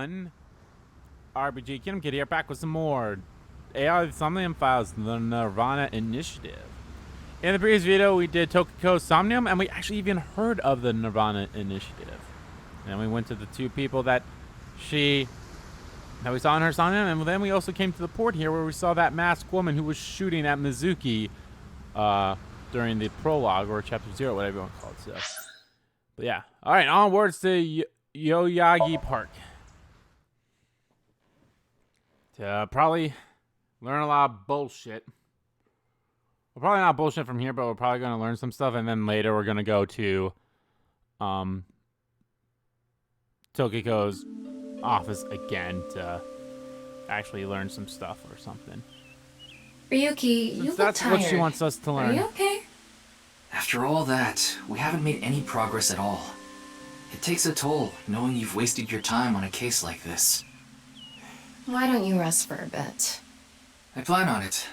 everyone. RPG Kingdom Kid here, back with some more AI Somnium files, the Nirvana Initiative. In the previous video, we did Tokiko's Somnium, and we actually even heard of the Nirvana Initiative. And we went to the two people that we saw in her Somnium, and then we also came to the port here where we saw that masked woman who was shooting at Mizuki during the prologue, or chapter 0, whatever you want to call it. So, but yeah. Alright, onwards to Yoyagi Park. To probably learn a lot of bullshit. We're probably not bullshit from here, but we're probably going to learn some stuff, and then later we're going to go to Tokiko's office again to actually learn some stuff or something. Ryuki, you look that's tired. What she wants us to learn. Are you okay? After all that, we haven't made any progress at all. It takes a toll knowing you've wasted your time on a case like this. Why don't you rest for a bit? I plan on it.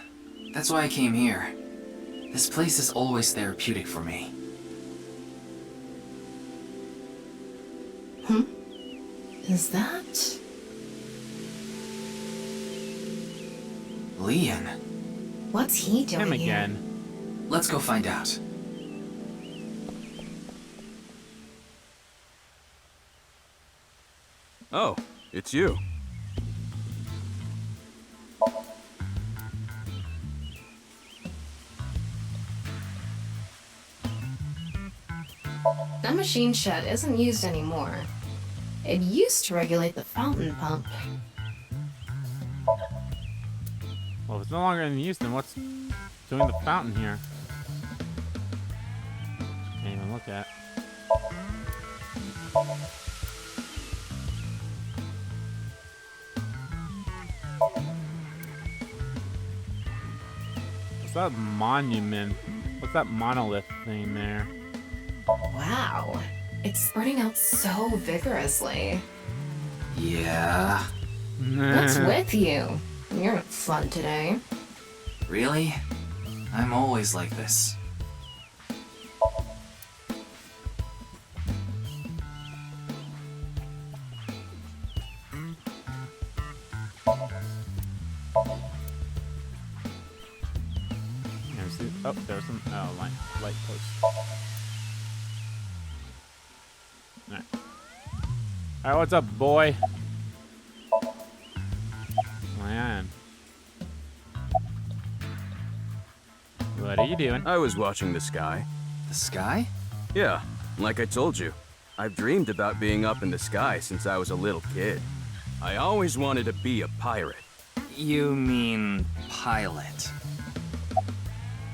That's why I came here. This place is always therapeutic for me. Is that... Leon. What's he doing Him here? again. Let's go find out. Oh, it's you. That machine shed isn't used anymore. It used to regulate the fountain pump. Well, if it's no longer in use, then what's doing the fountain here? Can't even look at. What's that monument? What's that monolith thing there? Wow. It's spreading out so vigorously. Yeah. What's with you? You're not fun today. Really? I'm always like this. Oh, there's some light post. Alright, what's up, boy? Man. What are you doing? I was watching the sky. The sky? Yeah, like I told you. I've dreamed about being up in the sky since I was a little kid. I always wanted to be a pirate. You mean pilot?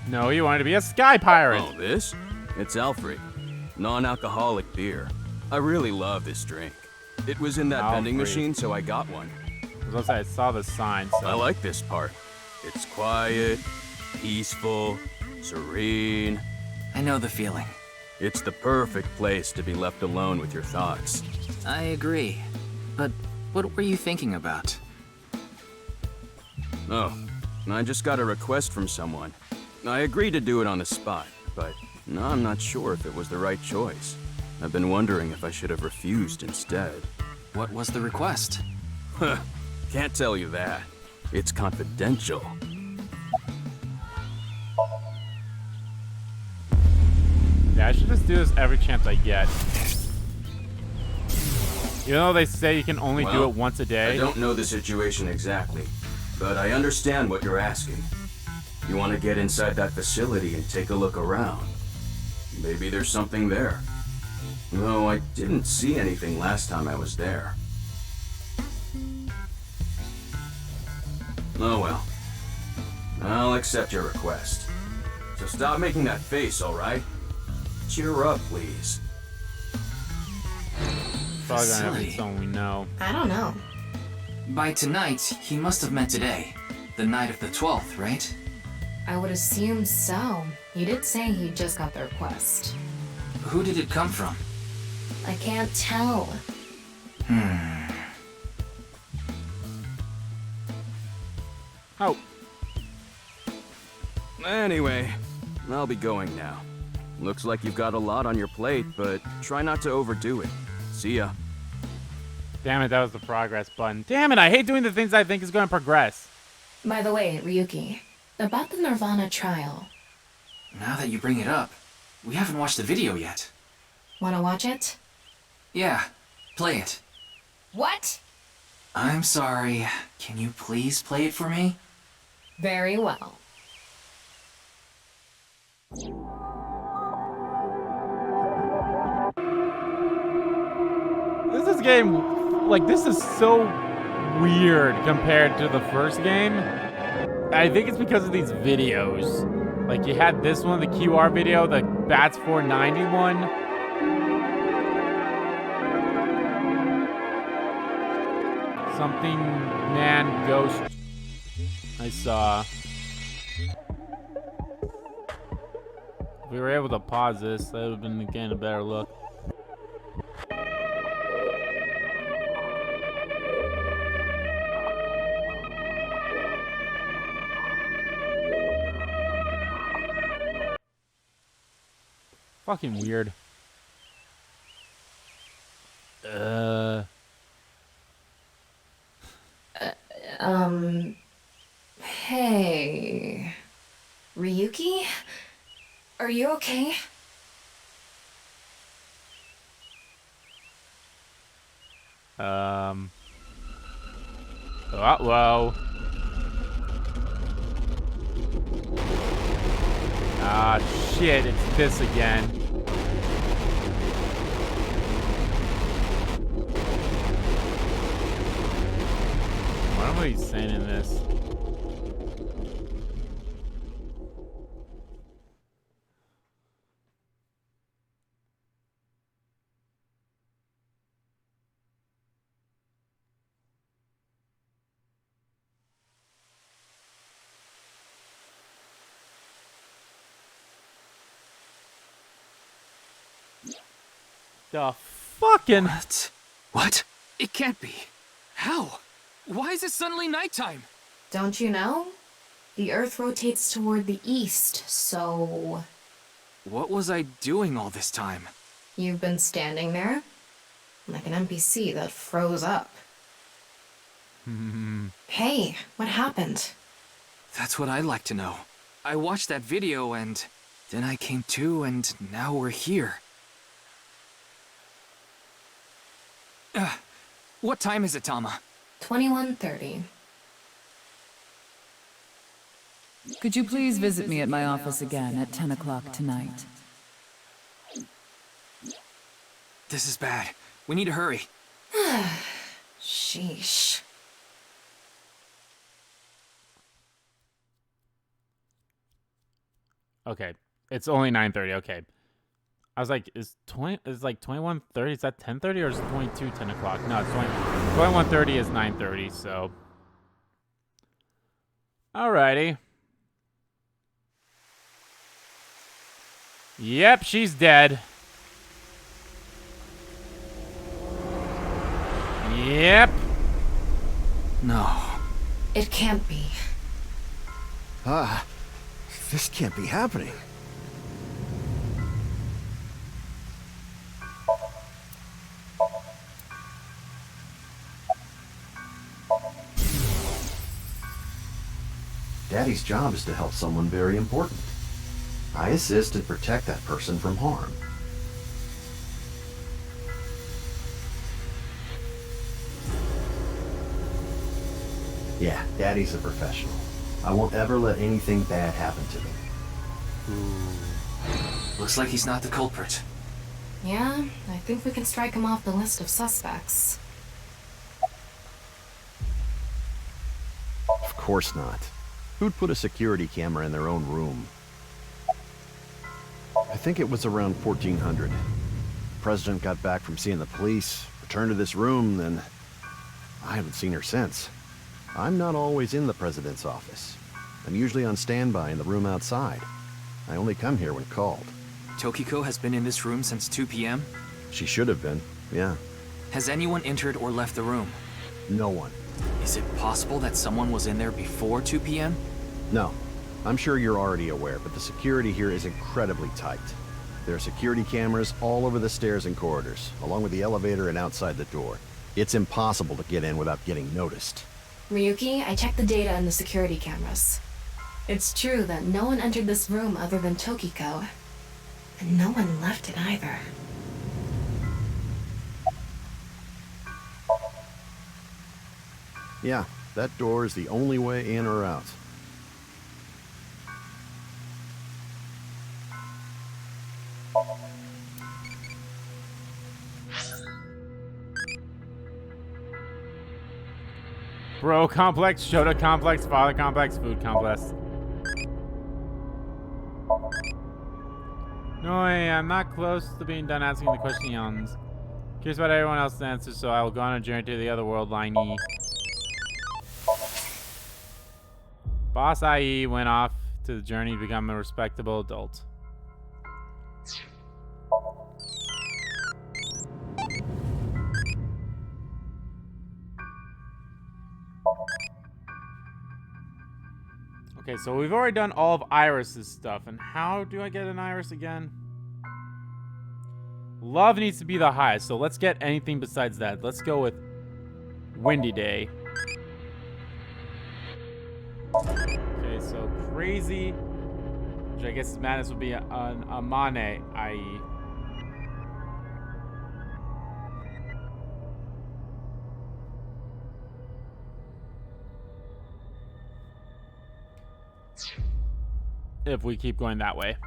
No, you wanted to be a sky pirate. Oh, this? It's Alfred. Non-alcoholic beer. I really love this drink. It was in that vending Alfred. machine, so I got one. I was gonna say, I saw the sign, so... I like this part. It's quiet, peaceful, serene. I know the feeling. It's the perfect place to be left alone with your thoughts. I agree. But what were you thinking about? Oh, I just got a request from someone. I agreed to do it on the spot, but now I'm not sure if it was the right choice. I've been wondering if I should have refused instead. What was the request? Can't tell you that. It's confidential. Yeah, I should just do this every chance I get. Even though they say you can only do it once a day. I don't know the situation exactly, but I understand what you're asking. You want to get inside that facility and take a look around. Maybe there's something there. Though I didn't see anything last time I was there. Oh well. I'll accept your request. So stop making that face, alright? Cheer up, please. Probably gonna have Facility. someone we know. I don't know. By tonight, he must have meant today. The night of the 12th, right? I would assume so. You did say he just got the request. Who did it come from? I can't tell. Oh, Anyway, I'll be going now. Looks like you've got a lot on your plate, but try not to overdo it. See ya. Damn it, that was the progress button. Damn it, I hate doing the things I think is going to progress. By the way, Ryuki, about the Nirvana Trial. Now that you bring it up, we haven't watched the video yet. Wanna watch it? Yeah, play it. What? I'm sorry. Can you please play it for me? Very well. This game, like, this is so weird compared to the first game. I think it's because of these videos. Like, you had this one, the QR video, the Bats 491. Something man ghost I saw. If we were able to pause this, that would have been getting a better look. Fucking weird. Hey. Ryuki? Are you okay? Uh-oh. Ah, shit, it's this again. What am I saying in this? The fucking... What? It can't be. How? Why is it suddenly nighttime? Don't you know? The Earth rotates toward the east, so... What was I doing all this time? You've been standing there? Like an NPC that froze up. Hey, what happened? That's what I'd like to know. I watched that video and then I came to and now we're here. What time is it, Tama? 21:30. Could you please visit me at my office again at 10 o'clock tonight? This is bad. We need to hurry. Sheesh. Okay. It's only 9:30. Okay. I was like, is like 21:30? Is that 10:30 or is it 22 10 o'clock? No, it's 21:30 is 9:30, so. Alrighty. Yep, she's dead. Yep. No. It can't be. This can't be happening. Daddy's job is to help someone very important. I assist and protect that person from harm. Yeah, Daddy's a professional. I won't ever let anything bad happen to me. Looks like he's not the culprit. Yeah, I think we can strike him off the list of suspects. Of course not. Who'd put a security camera in their own room? I think it was around 1400. The president got back from seeing the police, returned to this room, then I haven't seen her since. I'm not always in the president's office. I'm usually on standby in the room outside. I only come here when called. Tokiko has been in this room since 2 p.m.? She should have been, yeah. Has anyone entered or left the room? No one. Is it possible that someone was in there before 2 p.m.? No. I'm sure you're already aware, but the security here is incredibly tight. There are security cameras all over the stairs and corridors, along with the elevator and outside the door. It's impossible to get in without getting noticed. Ryuki, I checked the data in the security cameras. It's true that no one entered this room other than Tokiko. And no one left it either. Yeah, that door is the only way in or out. Bro complex, Shota complex, father complex, food complex. No, I'm not close to being done asking the questions. Curious about everyone else's answers, so I will go on a journey to the other world, Liney. Boss IE went off to the journey to become a respectable adult. Okay, so we've already done all of Iris's stuff, and how do I get an Iris again? Love needs to be the highest, so let's get anything besides that. Let's go with Windy Day. Okay, so Crazy, which I guess madness would be an Amane, i.e. If we keep going that way.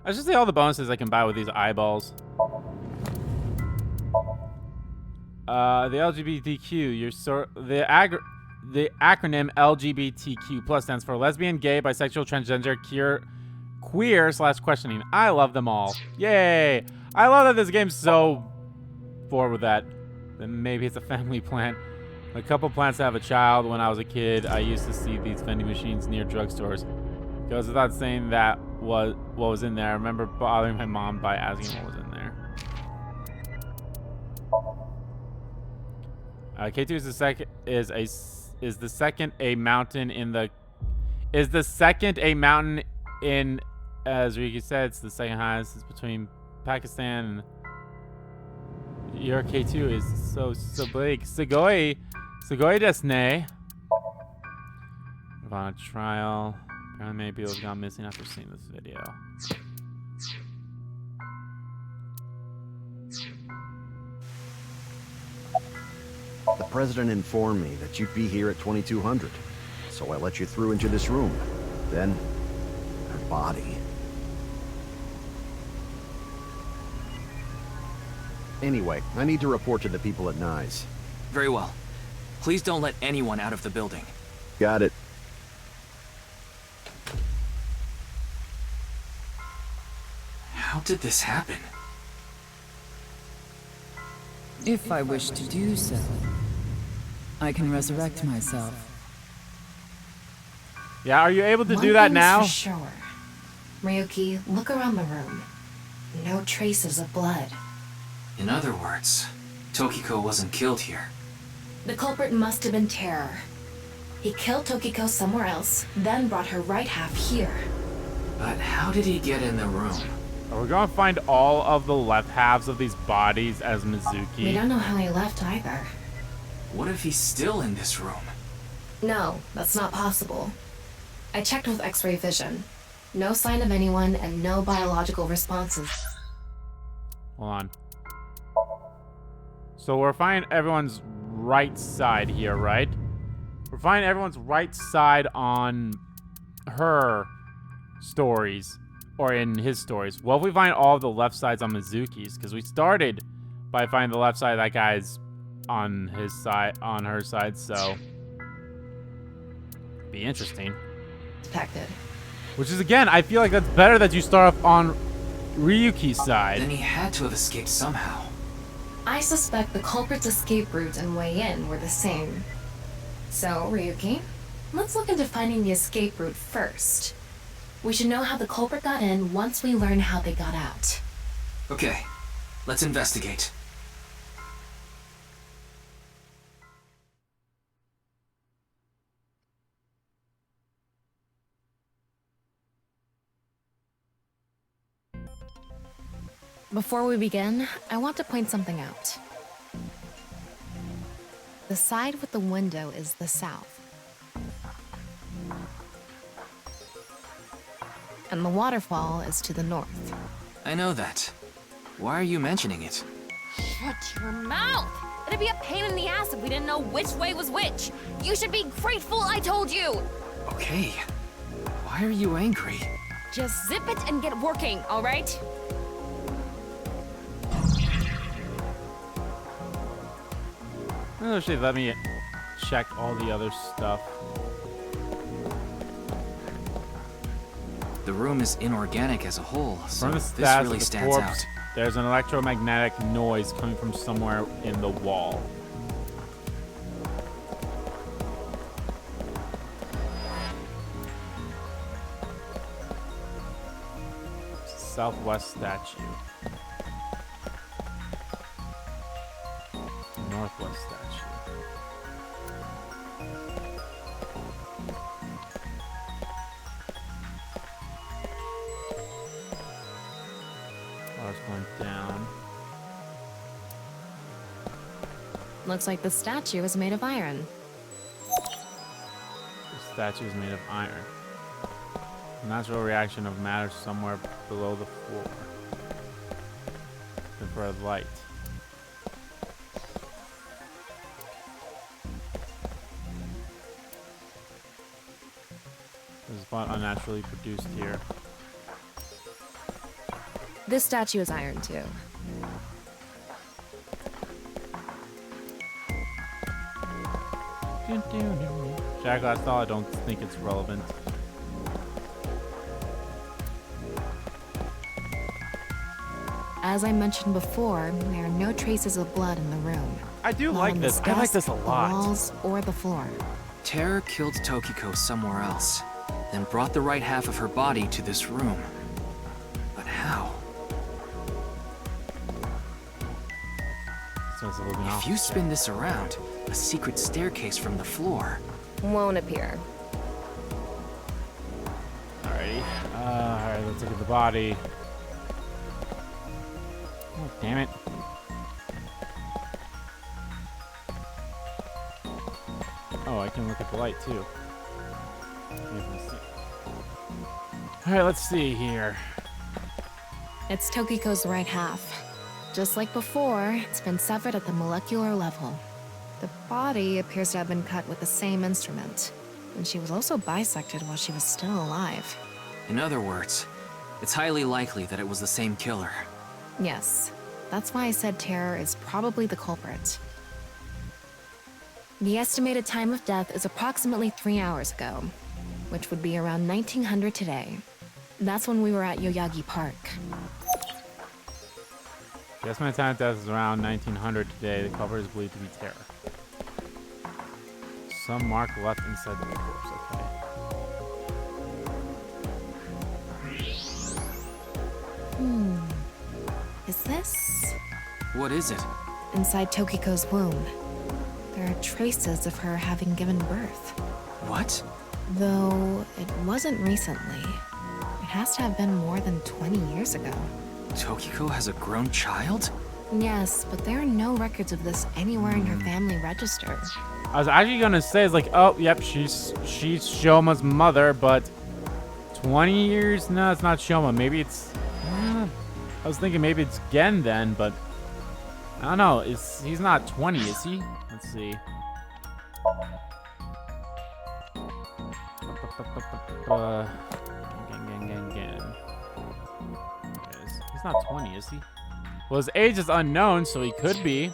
I should say all the bonuses I can buy with these eyeballs. The LGBTQ, the acronym LGBTQ plus stands for lesbian, gay, bisexual, transgender, queer / questioning. I love them all. Yay! I love that this game's so forward with that. Then maybe it's a family plant. A couple plants to have a child. When I was a kid, I used to see these vending machines near drugstores. Goes without saying that what was in there. I remember bothering my mom by asking what was in there. K2 is the second a mountain in the as Ryuki said, it's the second highest. It's between Pakistan and your K2 is so big. Sugoi desu ne. Nirvana Trial. Apparently many people have gone missing after seeing this video. The president informed me that you'd be here at 2200, so I let you through into this room. Then, her body. Anyway, I need to report to the people at Nyes. Very well. Please don't let anyone out of the building. Got it. How did this happen? If I wish to do so, I can resurrect myself. Yeah, are you able to do One that thing's now? for sure. Ryuki, look around the room. No traces of blood. In other words, Tokiko wasn't killed here. The culprit must have been Terror. He killed Tokiko somewhere else, then brought her right half here. But how did he get in the room? Are we gonna find all of the left halves of these bodies as We Mizuki? don't know how he left either. What if he's still in this room? No, that's not possible. I checked with X-ray vision. No sign of anyone and no biological responses. Hold on. So we're finding everyone's right side here, right? We're finding everyone's right side on her stories. Or in his stories. Well, if we find all of the left sides on Mizuki's, because we started by finding the left side of that guy's on his side, on her side, so be interesting. Detected. Which is, again, I feel like that's better that you start off on Ryuki's side. Then he had to have escaped somehow. I suspect the culprit's escape route and way in were the same. So, Ryuki, let's look into finding the escape route first. We should know how the culprit got in once we learn how they got out. Okay, let's investigate. Before we begin, I want to point something out. The side with the window is the south. And the waterfall is to the north. I know that. Why are you mentioning it? Shut your mouth! It'd be a pain in the ass if we didn't know which way was which. You should be grateful I told you! Okay. Why are you angry? Just zip it and get working, alright? Actually, let me check all the other stuff. The room is inorganic as a whole, so From the this stats really of the stands corpse, out. there's an electromagnetic noise coming from somewhere in the wall. Southwest statue. Northwest statue. Oh, it's going down. Looks like the statue is made of iron. The statue is made of iron. Natural reaction of matter somewhere below the floor. Infrared light. This is spot unnaturally produced here. This statue is iron too. Jack, that's all. I don't think it's relevant. As I mentioned before, there are no traces of blood in the room. I do Not like on this. the I like desk, this a the lot. walls, or the floor. Terror killed Tokiko somewhere else, then brought the right half of her body to this room. But how? Smells a little bit If off. you spin this around, a secret staircase from the floor. Won't appear. Alrighty. Alright, let's look at the body. Oh, damn it. Oh, I can look at the light too. Alright, let's see here. It's Tokiko's right half. Just like before, it's been severed at the molecular level. The body appears to have been cut with the same instrument, and she was also bisected while she was still alive. In other words, it's highly likely that it was the same killer. Yes, that's why I said Terror is probably the culprit. The estimated time of death is approximately 3 hours ago, which would be around 1900 today. That's when we were at Yoyagi Park. The estimated time of death is around 1900 today. The culprit is believed to be Terror. Some mark left inside the corpse. Okay. Is this? What is it? Inside Tokiko's womb. There are traces of her having given birth. What? Though it wasn't recently. It has to have been more than 20 years ago. Tokiko has a grown child? Yes, but there are no records of this anywhere in her family register. I was actually gonna say, it's like, oh, yep, she's Shoma's mother, but 20 years? No, it's not Shoma. Maybe it's. I was thinking maybe it's Gen then, but I don't know. He's not 20, is he? Let's see. Gen. He's not 20, is he? Well, his age is unknown, so he could be.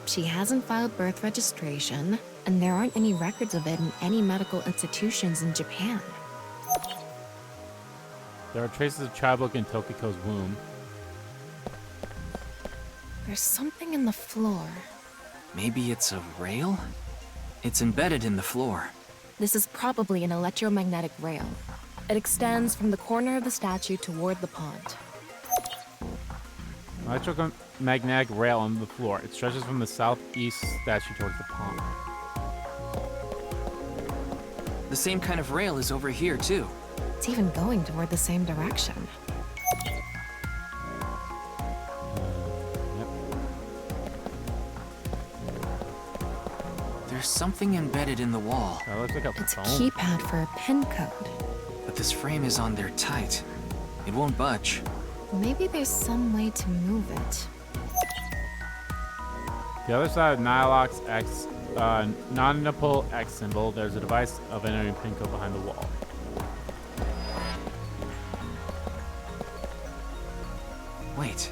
She hasn't filed birth registration, and there aren't any records of it in any medical institutions in Japan. There are traces of child milk in Tokiko's womb. There's something in the floor. Maybe it's a rail? It's embedded in the floor. This is probably an electromagnetic rail. It extends from the corner of the statue toward the pond. Electromagnetic rail on the floor. It stretches from the southeast statue towards the pond. The same kind of rail is over here, too. It's even going toward the same direction. Yep. There's something embedded in the wall, That looks like a It's a phone. keypad for a pin code. but this frame is on there tight. It won't budge. Maybe there's some way to move it. The other side of Nihilok's X, non-nipple X symbol, there's a device of entering pin code behind the wall. Wait,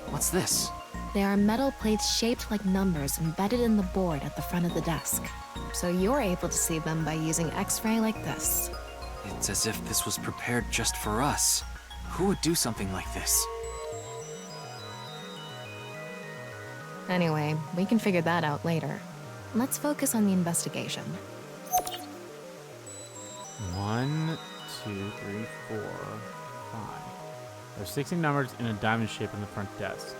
what's this? There are metal plates shaped like numbers embedded in the board at the front of the desk. So you're able to see them by using X-ray like this. It's as if this was prepared just for us. Who would do something like this? Anyway, we can figure that out later. Let's focus on the investigation. 1, 2, 3, 4, 5. There's 16 numbers in a diamond shape in the front desk.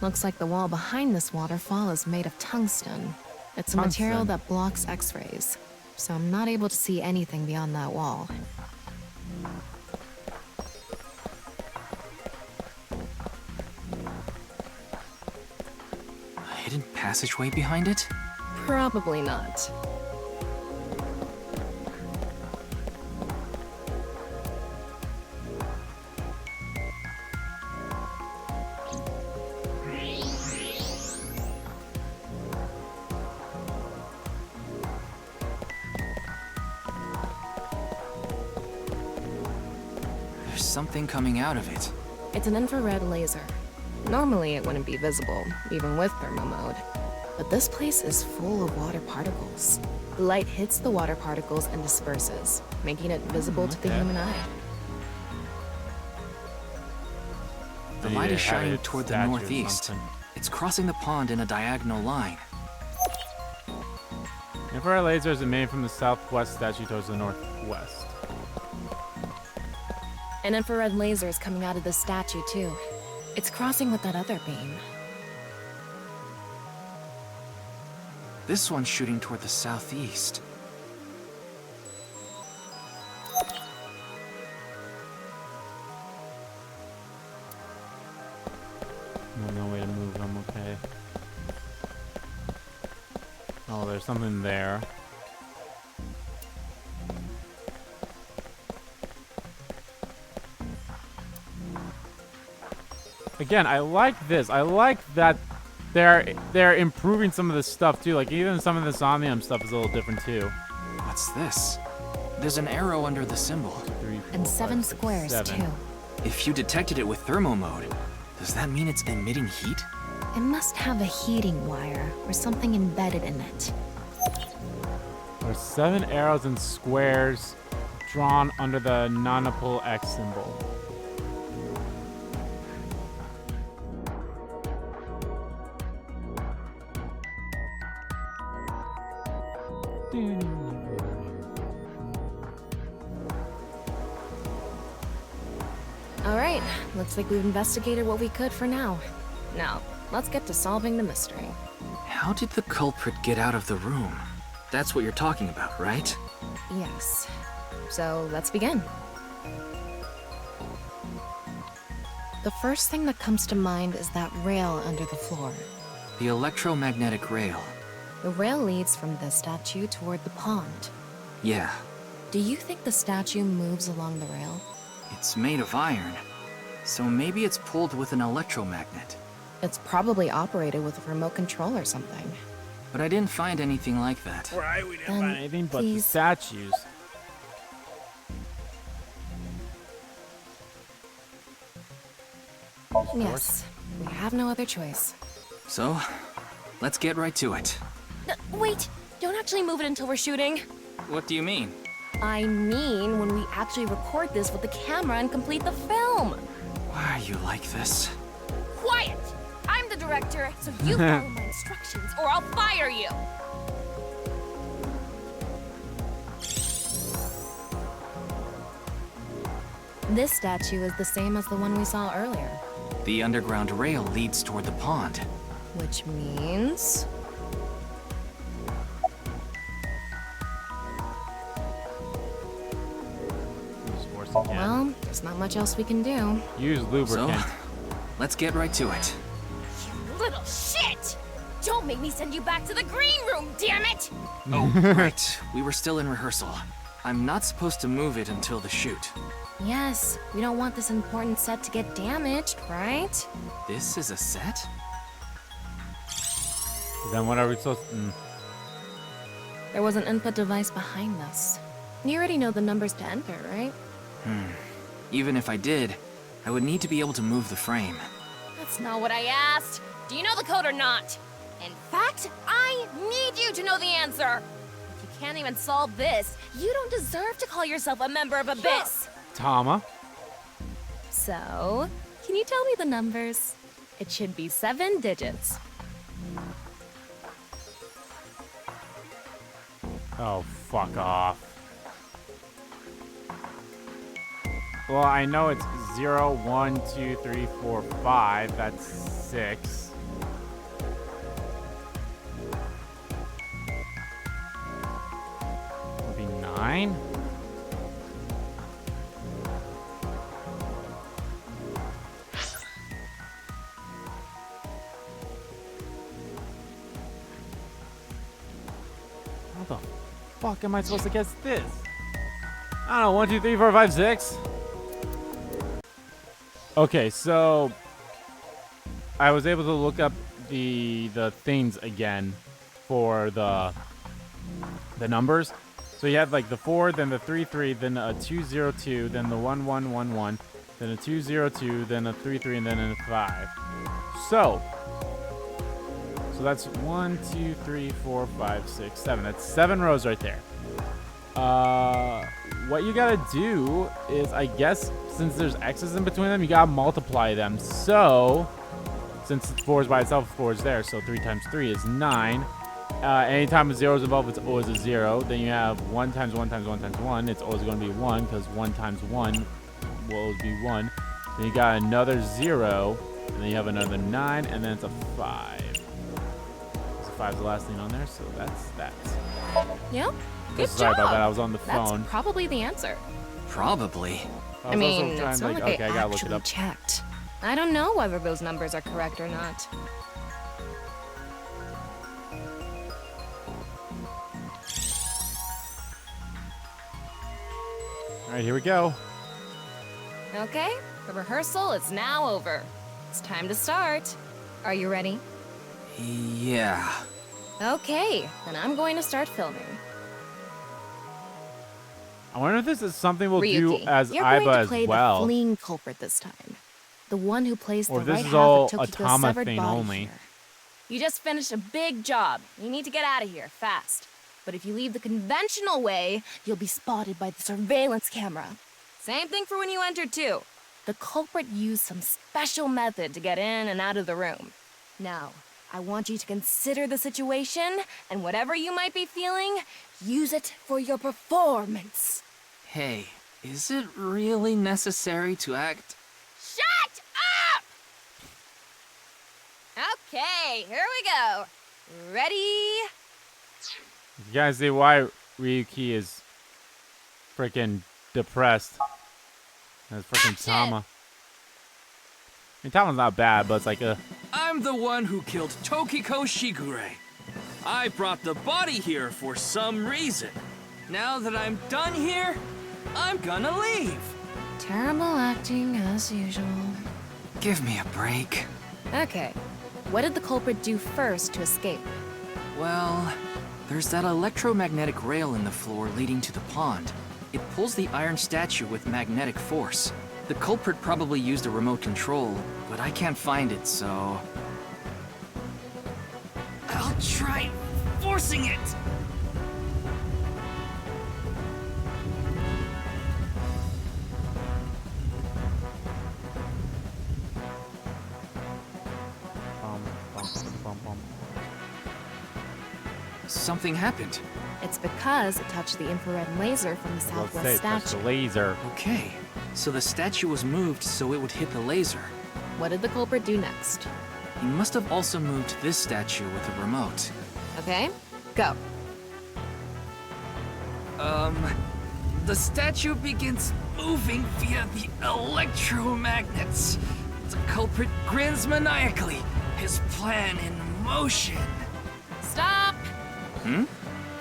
Looks like the wall behind this waterfall is made of tungsten. It's a material Tungsten? that blocks X-rays, so I'm not able to see anything beyond that wall. A hidden passageway behind it? Probably not. There's something coming out of it. It's an infrared laser. Normally it wouldn't be visible, even with thermo mode. But this place is full of water particles. The light hits the water particles and disperses, making it visible to the okay. human eye. The Maybe light they is have shining a toward the statue or northeast. something. It's crossing the pond in a diagonal line. Infrared lasers emitting from the southwest statue towards the northwest. An infrared laser is coming out of the statue, too. It's crossing with that other beam. This one's shooting toward the southeast. No way to move them, okay. Oh, there's something there. Again, I like this. I like that they're improving some of this stuff too. Like even some of the Somnium stuff is a little different too. What's this? There's an arrow under the symbol. 3, 4, And 7 5, 6, squares, 7. too. If you detected it with thermo mode, does that mean it's emitting heat? It must have a heating wire or something embedded in it. There's 7 arrows and squares drawn under the non-nipple X symbol. Alright, looks like we've investigated what we could for now. Now, let's get to solving the mystery. How did the culprit get out of the room? That's what you're talking about, right? Yes. So, let's begin. The first thing that comes to mind is that rail under the floor. The electromagnetic rail. The rail leads from the statue toward the pond. Yeah, Do you think the statue moves along the rail? it's made of iron. So maybe it's pulled with an electromagnet. It's probably operated with a remote control or something. But I didn't find anything like that. Right, we didn't Then find anything but the please- statues. Yes, we have no other choice. So, let's get right to it. Wait, don't actually move it until we're shooting. What do you mean? I mean, when we actually record this with the camera and complete the film. Why are you like this? Quiet! I'm the director, so you follow my instructions or I'll fire you. This statue is the same as the one we saw earlier, The underground rail leads toward the pond. which means... Well, there's not much else we can do. Use lubricant. So, let's get right to it. You little shit! Don't make me send you back to the green room, damn it! Oh, right. We were still in rehearsal. I'm not supposed to move it until the shoot. Yes, we don't want this important set to get damaged, right? This is a set? Then what are we supposed to... There was an input device behind this. You already know the numbers to enter, right? Even if I did, I would need to be able to move the frame. That's not what I asked. Do you know the code or not? In fact, I need you to know the answer. If you can't even solve this, you don't deserve to call yourself a member of Abyss. Tama? So, can you tell me the numbers? It should be 7 digits. Oh, fuck off. Well, I know it's 0, 1, 2, 3, 4, 5. That's 6. Would be 9? How the fuck am I supposed to guess this? I don't know, 1, 2, 3, 4, 5, 6. Okay, so I was able to look up the things again for the numbers. So you had like the 4, then the 3, 3, then a 2, 0, 2, then the 1, 1, 1, 1, then a 2, 0, 2, then a 3, 3, and then a 5. So that's 1, 2, 3, 4, 5, 6, 7. That's 7 rows right there. What you gotta do is, I guess, since there's X's in between them, you gotta multiply them. So, since 4 is by itself, 4 is there. So 3 times 3 is 9. Anytime a 0 is involved, it's always a 0. Then you have 1 times 1 times 1 times 1. It's always going to be 1, because 1 times 1 will always be 1. Then you got another 0. And then you have another 9. And then it's a 5. So 5 is the last thing on there. So that's that. Yep. So Good sorry job. about that. I was on the phone. That's probably the answer. Probably. I I was also mean, trying it's to, not like, like okay, I I gotta look it actually up. checked. I don't know whether those numbers are correct or not. All right, here we go. Okay, the rehearsal is now over. It's time to start. Are you ready? Yeah. Okay, then I'm going to start filming. I wonder if this is something we'll Ryuki, do as you're Aiba going to as play the well. fleeing culprit this time. The one who plays Or the this right is half all of a Tokiko's Tama severed thing body only. here. You just finished a big job. You need to get out of here, fast. But if you leave the conventional way, you'll be spotted by the surveillance camera. Same thing for when you entered, too. The culprit used some special method to get in and out of the room. Now, I want you to consider the situation, and whatever you might be feeling, use it for your performance. Hey, is it really necessary to act? Shut up! Okay, here we go. Ready? You guys see why Ryuki is freaking depressed? That's freaking Action! Tama. I mean, Tama's not bad, but it's like a... I'm the one who killed Tokiko Shigure. I brought the body here for some reason. Now that I'm done here, I'm gonna leave. Terrible acting, as usual. Give me a break. Okay, what did the culprit do first to escape? Well, there's that electromagnetic rail in the floor leading to the pond. It pulls the iron statue with magnetic force. The culprit probably used a remote control, but I can't find it, so... I'll try forcing it! Something happened. It's because it touched the infrared laser from the Let's say southwest it's just statue. a laser. Okay, so the statue was moved so it would hit the laser. What did the culprit do next? He must have also moved this statue with a remote. Okay, go. The statue begins moving via the electromagnets. The culprit grins maniacally, his plan in motion. Stop! Hmm?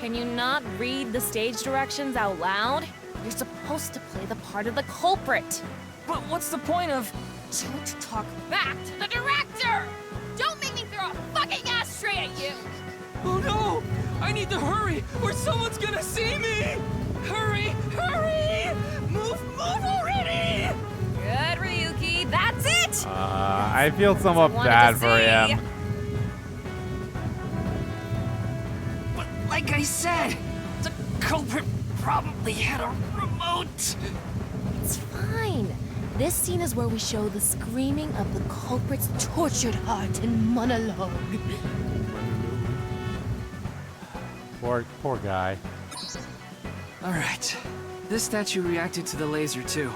Can you not read the stage directions out loud? You're supposed to play the part of the culprit. But what's the point of... Don't talk back to the director! Don't make me throw a fucking ashtray at you! Oh no! I need to hurry, or someone's gonna see me! Hurry! Hurry! Move already! Good, Ryuki, that's it! I feel somewhat wanted bad to for see. him. But like I said, the culprit probably had a remote. It's fine. This scene is where we show the screaming of the culprit's tortured heart in monologue. Poor guy. Alright. This statue reacted to the laser too.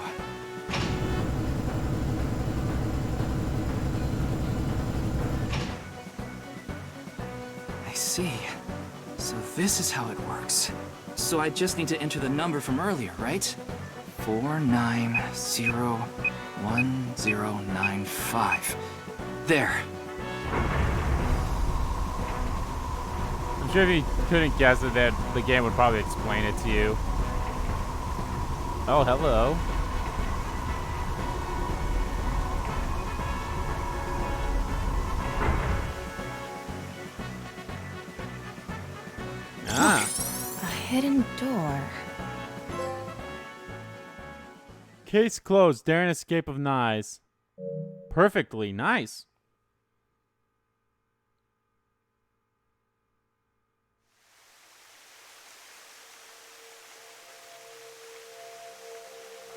I see. So this is how it works. So I just need to enter the number from earlier, right? 49011095. There. I'm sure if you couldn't guess it, that the game would probably explain it to you. Oh, hello. Ah. A hidden door. Case closed. Daring escape of Nyes. Perfectly nice.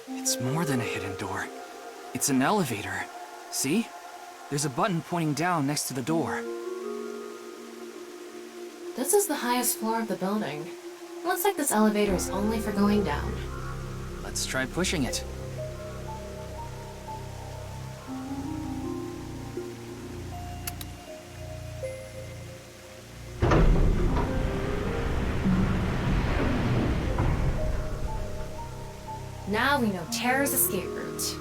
It's more than a hidden door. It's an elevator. See? There's a button pointing down next to the door. This is the highest floor of the building. Looks like this elevator is only for going down. Let's try pushing it. Now we know Terror's escape route.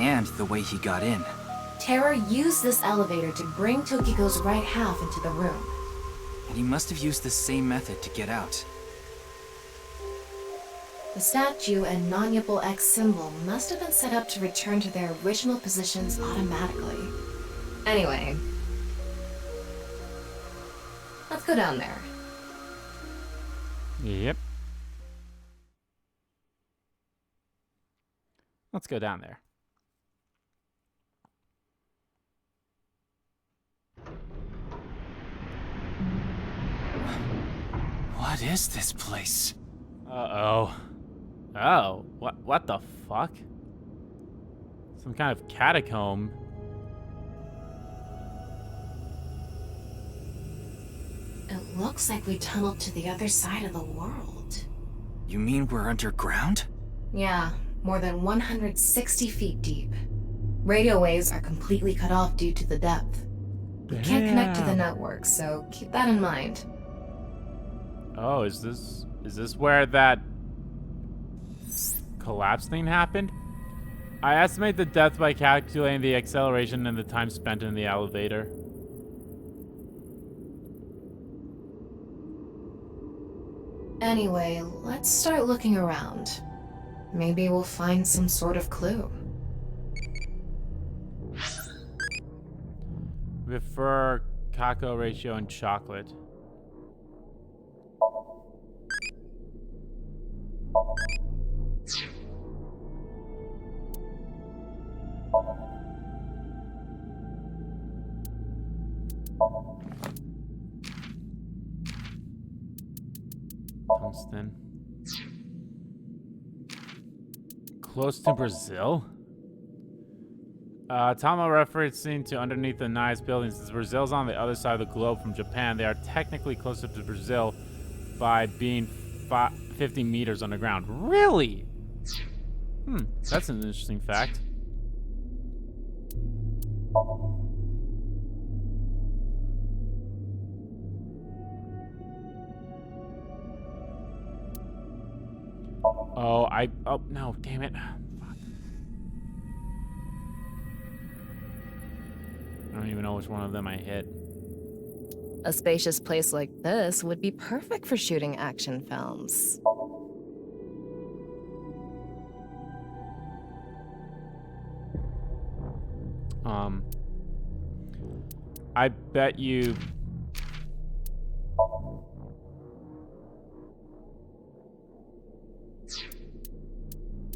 And the way he got in. Terror used this elevator to bring Tokiko's right half into the room. And he must have used the same method to get out. The statue and non-Yipple X symbol must have been set up to return to their original positions automatically. Anyway, let's go down there. Yep. Let's go down there. What is this place? Uh-oh. Oh, what the fuck? Some kind of catacomb. It looks like we tunneled to the other side of the world. You mean we're underground? Yeah, more than 160 feet deep. Radio waves are completely cut off due to the depth. We can't connect to the network, so keep that in mind. Oh, is this where that collapse thing happened? I estimate the depth by calculating the acceleration and the time spent in the elevator. Anyway, let's start looking around. Maybe we'll find some sort of clue. Refer Kakao ratio and chocolate. Tungsten. Close to Brazil? Tama referencing to underneath the nice buildings. Since Brazil's on the other side of the globe from Japan, they are technically closer to Brazil by being 50 meters underground. Really? That's an interesting fact. Oh, oh, no, damn it. Fuck. I don't even know which one of them I hit. A spacious place like this would be perfect for shooting action films. I bet you...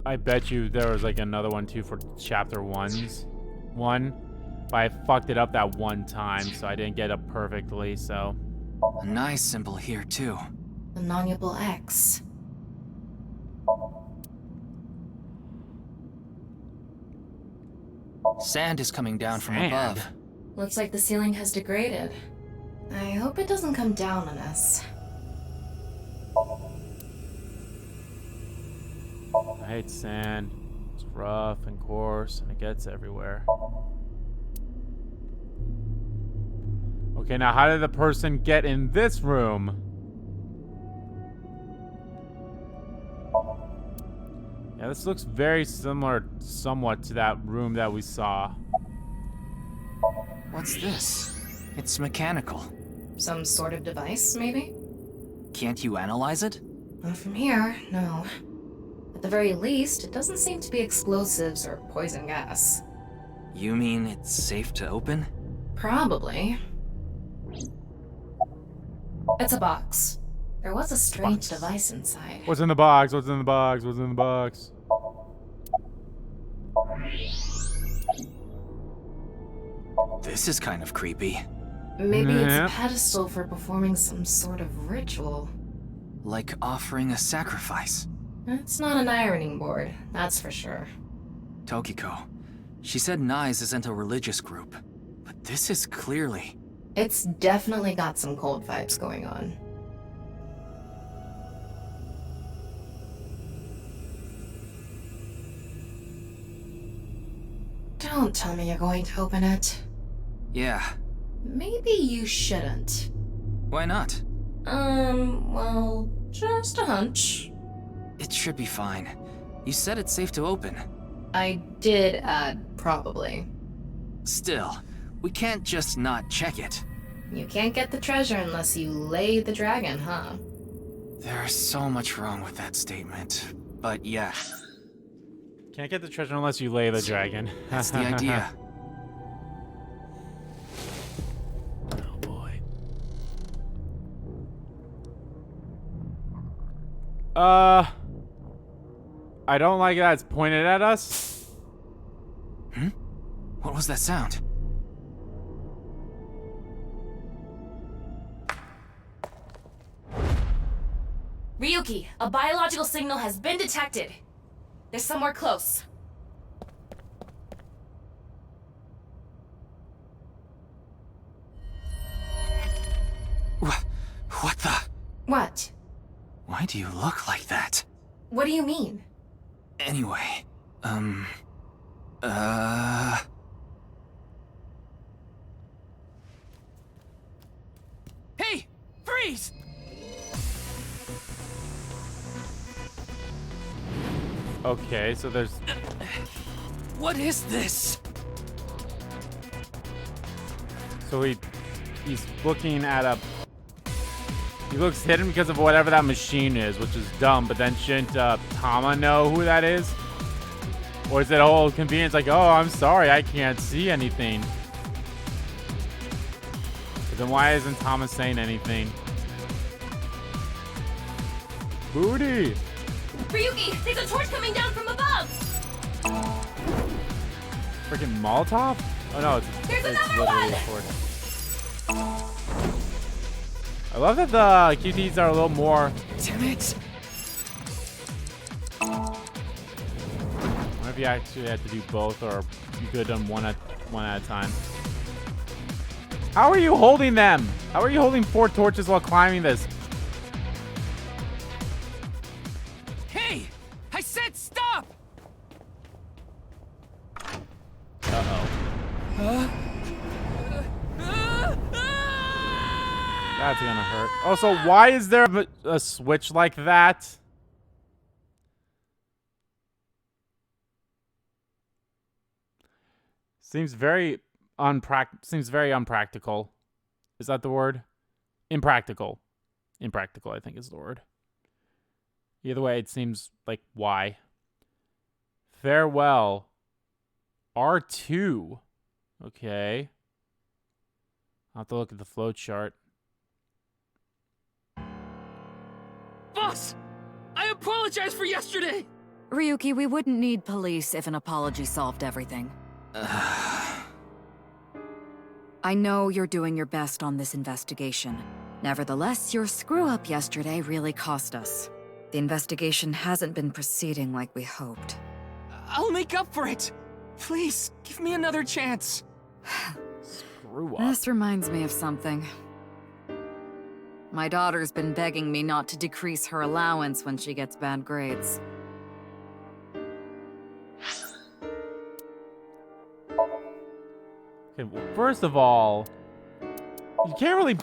I bet you there was like another one too for chapter one. But I fucked it up that one time, so I didn't get it perfectly, so... A nice symbol here, too. The non-nuable X. Sand is coming down from Sand? above. Looks like the ceiling has degraded. I hope it doesn't come down on us. I hate sand. It's rough and coarse, and it gets everywhere. Okay, now how did the person get in this room? Yeah, this looks very similar somewhat to that room that we saw. What's this? It's mechanical. Some sort of device, maybe? Can't you analyze it? Not from here, no. At the very least, it doesn't seem to be explosives or poison gas. You mean it's safe to open? Probably. It's a box. There was a strange device inside. What's in the box? What's in the box? What's in the box? This is kind of creepy. Maybe it's Yeah. a pedestal for performing some sort of ritual. Like offering a sacrifice. It's not an ironing board, that's for sure. Tokiko. She said Nyes isn't a religious group. But this is clearly... It's definitely got some cold vibes going on. Don't tell me you're going to open it. Yeah. Maybe you shouldn't. Why not? Well, just a hunch. It should be fine. You said it's safe to open. I did add probably. Still, we can't just not check it. You can't get the treasure unless you lay the dragon, huh? There's so much wrong with that statement. But yeah, Can't get the treasure unless you lay the dragon. that's the idea. Oh boy. I don't like that it's pointed at us. What was that sound? Ryuki, a biological signal has been detected. They're somewhere close. What the? What? Why do you look like that? What do you mean? Anyway, Hey! Freeze! Okay, so there's... What is this? So he's looking at a... He looks hidden because of whatever that machine is, which is dumb, but then shouldn't Tama know who that is? Or is it all convenience like, oh, I'm sorry, I can't see anything? But then why isn't Tama saying anything? Booty! Ryuki, there's a torch coming down from above! Freaking Molotov? Oh no, There's it's another literally one! a torch. I love that the QTs are a little more... Damn it! What if you actually had to do both, or you could have done one at a time? How are you holding them? How are you holding 4 torches while climbing this? Hey! I said stop! That's gonna hurt. Also, why is there a switch like that? Seems very unpractical. Is that the word? Impractical. Impractical, I think, is the word. Either way, it seems like why. Farewell. R2. Okay. I'll have to look at the flow chart. Boss! I apologize for yesterday! Ryuki, we wouldn't need police if an apology solved everything. I know you're doing your best on this investigation. Nevertheless, your screw-up yesterday really cost us. The investigation hasn't been proceeding like we hoped. I'll make up for it! Please, give me another chance. Screw up. This reminds me of something. My daughter's been begging me not to decrease her allowance when she gets bad grades. Okay, well, first of all, you can't really,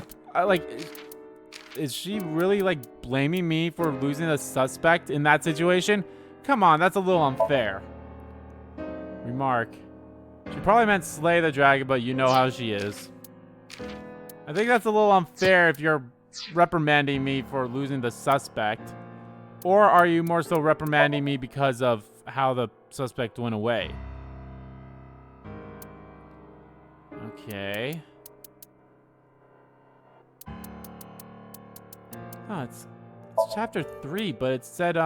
is she really, like, blaming me for losing a suspect in that situation? Come on, that's a little unfair. Remark. She probably meant slay the dragon, but you know how she is. I think that's a little unfair if you're reprimanding me for losing the suspect. Or are you more so reprimanding me because of how the suspect went away? Okay. Oh, it's chapter 3, but it said,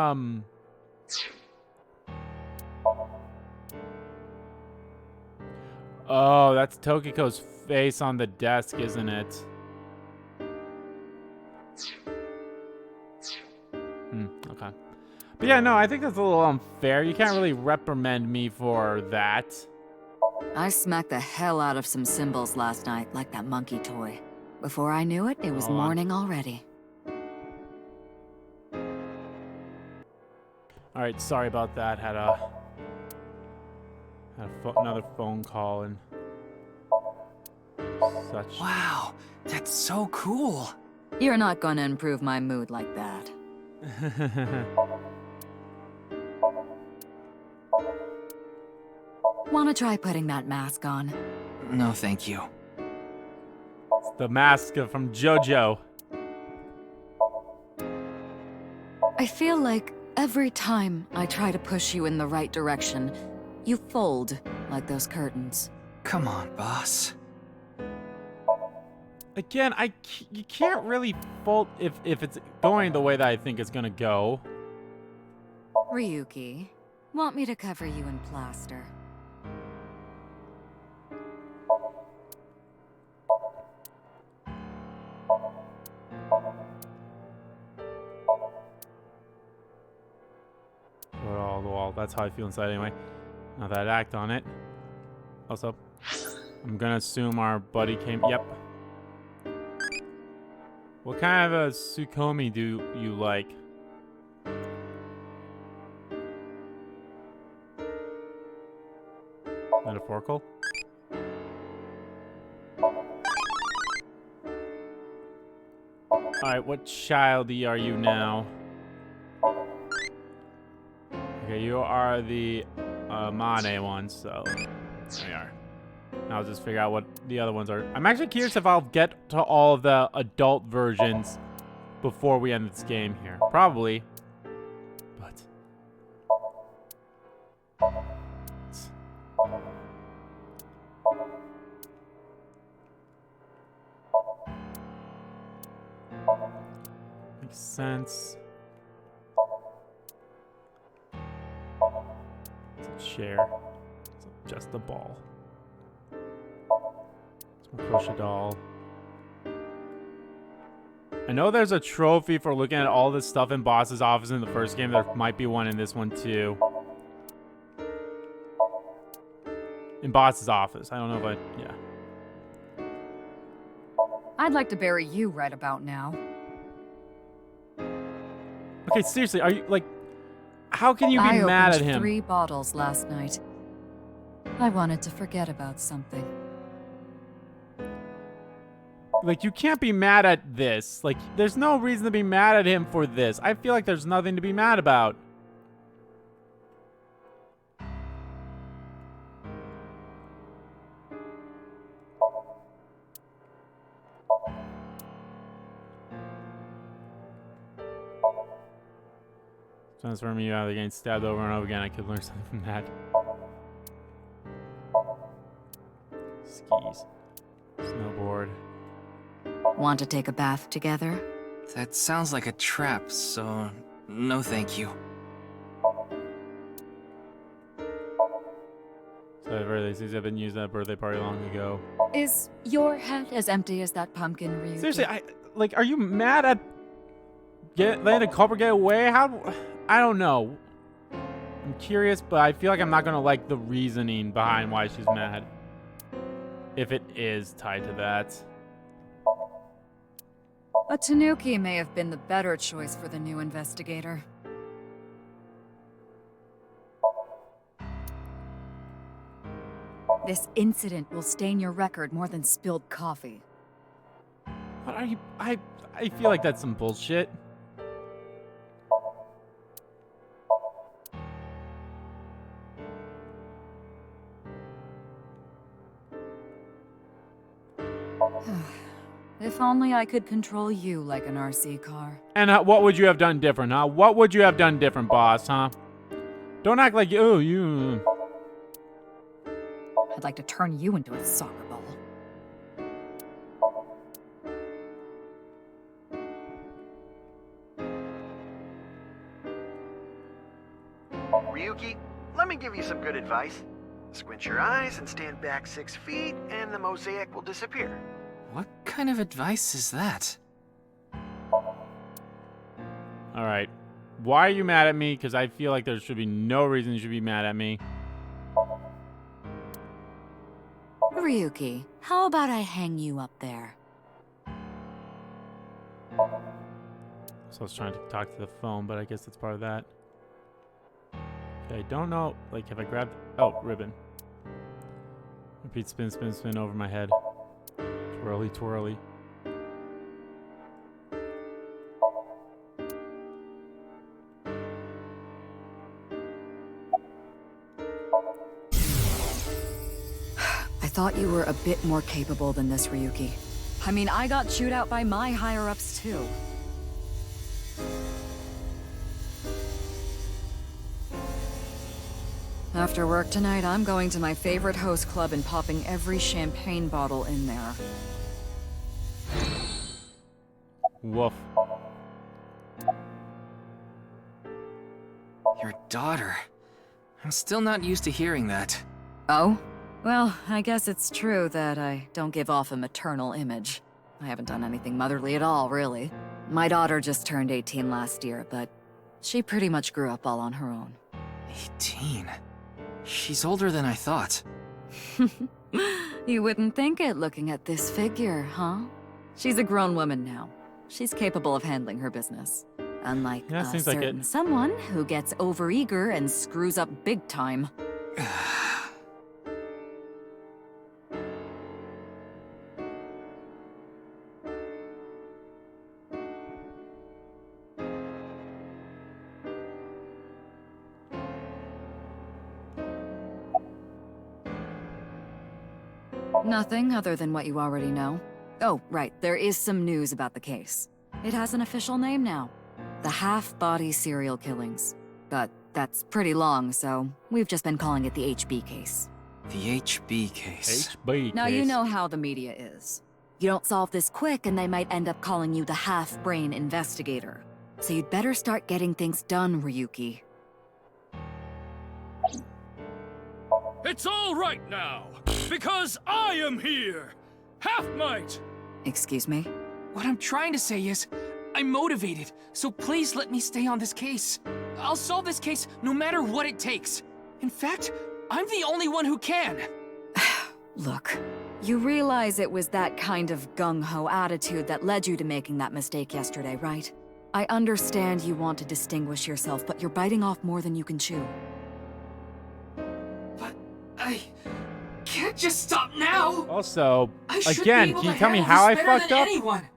Oh, that's Tokiko's face on the desk, isn't it? Okay. But yeah, no, I think that's a little unfair. You can't really reprimand me for that. I smacked the hell out of some symbols last night, like that monkey toy. Before I knew it, it was morning already. Alright, sorry about that. Had another phone call and such. Wow, that's so cool. You're not gonna improve my mood like that. Wanna try putting that mask on? No, thank you. It's the mask from JoJo. I feel like every time I try to push you in the right direction, you fold like those curtains. Come on, boss. Again, you can't really fault if it's going the way that I think it's gonna go. Ryuki, want me to cover you in plaster? Well, that's how I feel inside anyway. Now that I act on it. Also, I'm gonna assume our buddy came. Yep. What kind of a Tsukomi do you like? Metaphorical? Alright, what childy are you now? Okay, you are the Mane one, so there we are. Now I'll just figure out what the other ones are. I'm actually curious if I'll get to all of the adult versions before we end this game here. Probably. But makes sense. It's a chair. It's just a ball. Crochet doll. I know there's a trophy for looking at all this stuff in Boss's office in the first game. There might be one in this one too. In Boss's office. I don't know if yeah. I'd like to bury you right about now. Okay, seriously, are you like? How can you be mad at him? I opened 3 bottles last night. I wanted to forget about something. Like, you can't be mad at this. Like, there's no reason to be mad at him for this. I feel like there's nothing to be mad about. Transform you out of the game, stabbed over and over again. I could learn something from that. Skis. Snowboard. Want to take a bath together? That sounds like a trap, so no thank you. So I've heard these have been used at a birthday party long ago. Is your head as empty as that pumpkin, Ryuki? Seriously, are you mad at letting a culprit get away? How? I don't know. I'm curious, but I feel like I'm not gonna like the reasoning behind why she's mad. If it is tied to that. A Tanuki may have been the better choice for the new investigator. This incident will stain your record more than spilled coffee. What are you? I feel like that's some bullshit. If only I could control you like an RC car. And what would you have done different, huh? What would you have done different, boss, huh? Don't act like you. I'd like to turn you into a soccer ball. Ryuki, let me give you some good advice. Squint your eyes and stand back 6 feet, and the mosaic will disappear. What kind of advice is that? Alright. Why are you mad at me? Because I feel like there should be no reason you should be mad at me. Ryuki, how about I hang you up there? So I was trying to talk to the phone, but I guess that's part of that. Okay, I don't know. Like, have I grabbed... Oh, ribbon. Repeat spin, spin, spin over my head. Twirly, twirly. I thought you were a bit more capable than this, Ryuki. I mean, I got chewed out by my higher-ups, too. After work tonight, I'm going to my favorite host club and popping every champagne bottle in there. Woof. Your daughter. I'm still not used to hearing that. Oh? Well, I guess it's true that I don't give off a maternal image. I haven't done anything motherly at all, really. My daughter just turned 18 last year, but she pretty much grew up all on her own. 18? She's older than I thought. You wouldn't think it looking at this figure, huh? She's a grown woman now. She's capable of handling her business. Unlike Yeah, a seems like certain it. someone who gets overeager and screws up big time. Nothing other than what you already know. Oh, right, there is some news about the case. It has an official name now. The half-body serial killings. But that's pretty long, so we've just been calling it the HB case. The HB case. HB Now you case. know how the media is. You don't solve this quick and they might end up calling you the half-brain investigator. So you'd better start getting things done, Ryuki. It's all right now, because I am here! Half-Might! Excuse me? What I'm trying to say is, I'm motivated, so please let me stay on this case. I'll solve this case no matter what it takes. In fact, I'm the only one who can. Look, you realize it was that kind of gung-ho attitude that led you to making that mistake yesterday, right? I understand you want to distinguish yourself, but you're biting off more than you can chew. But I can't just stop now. Also, I should again, be able can you to tell me handle how I this better fucked than up? anyone.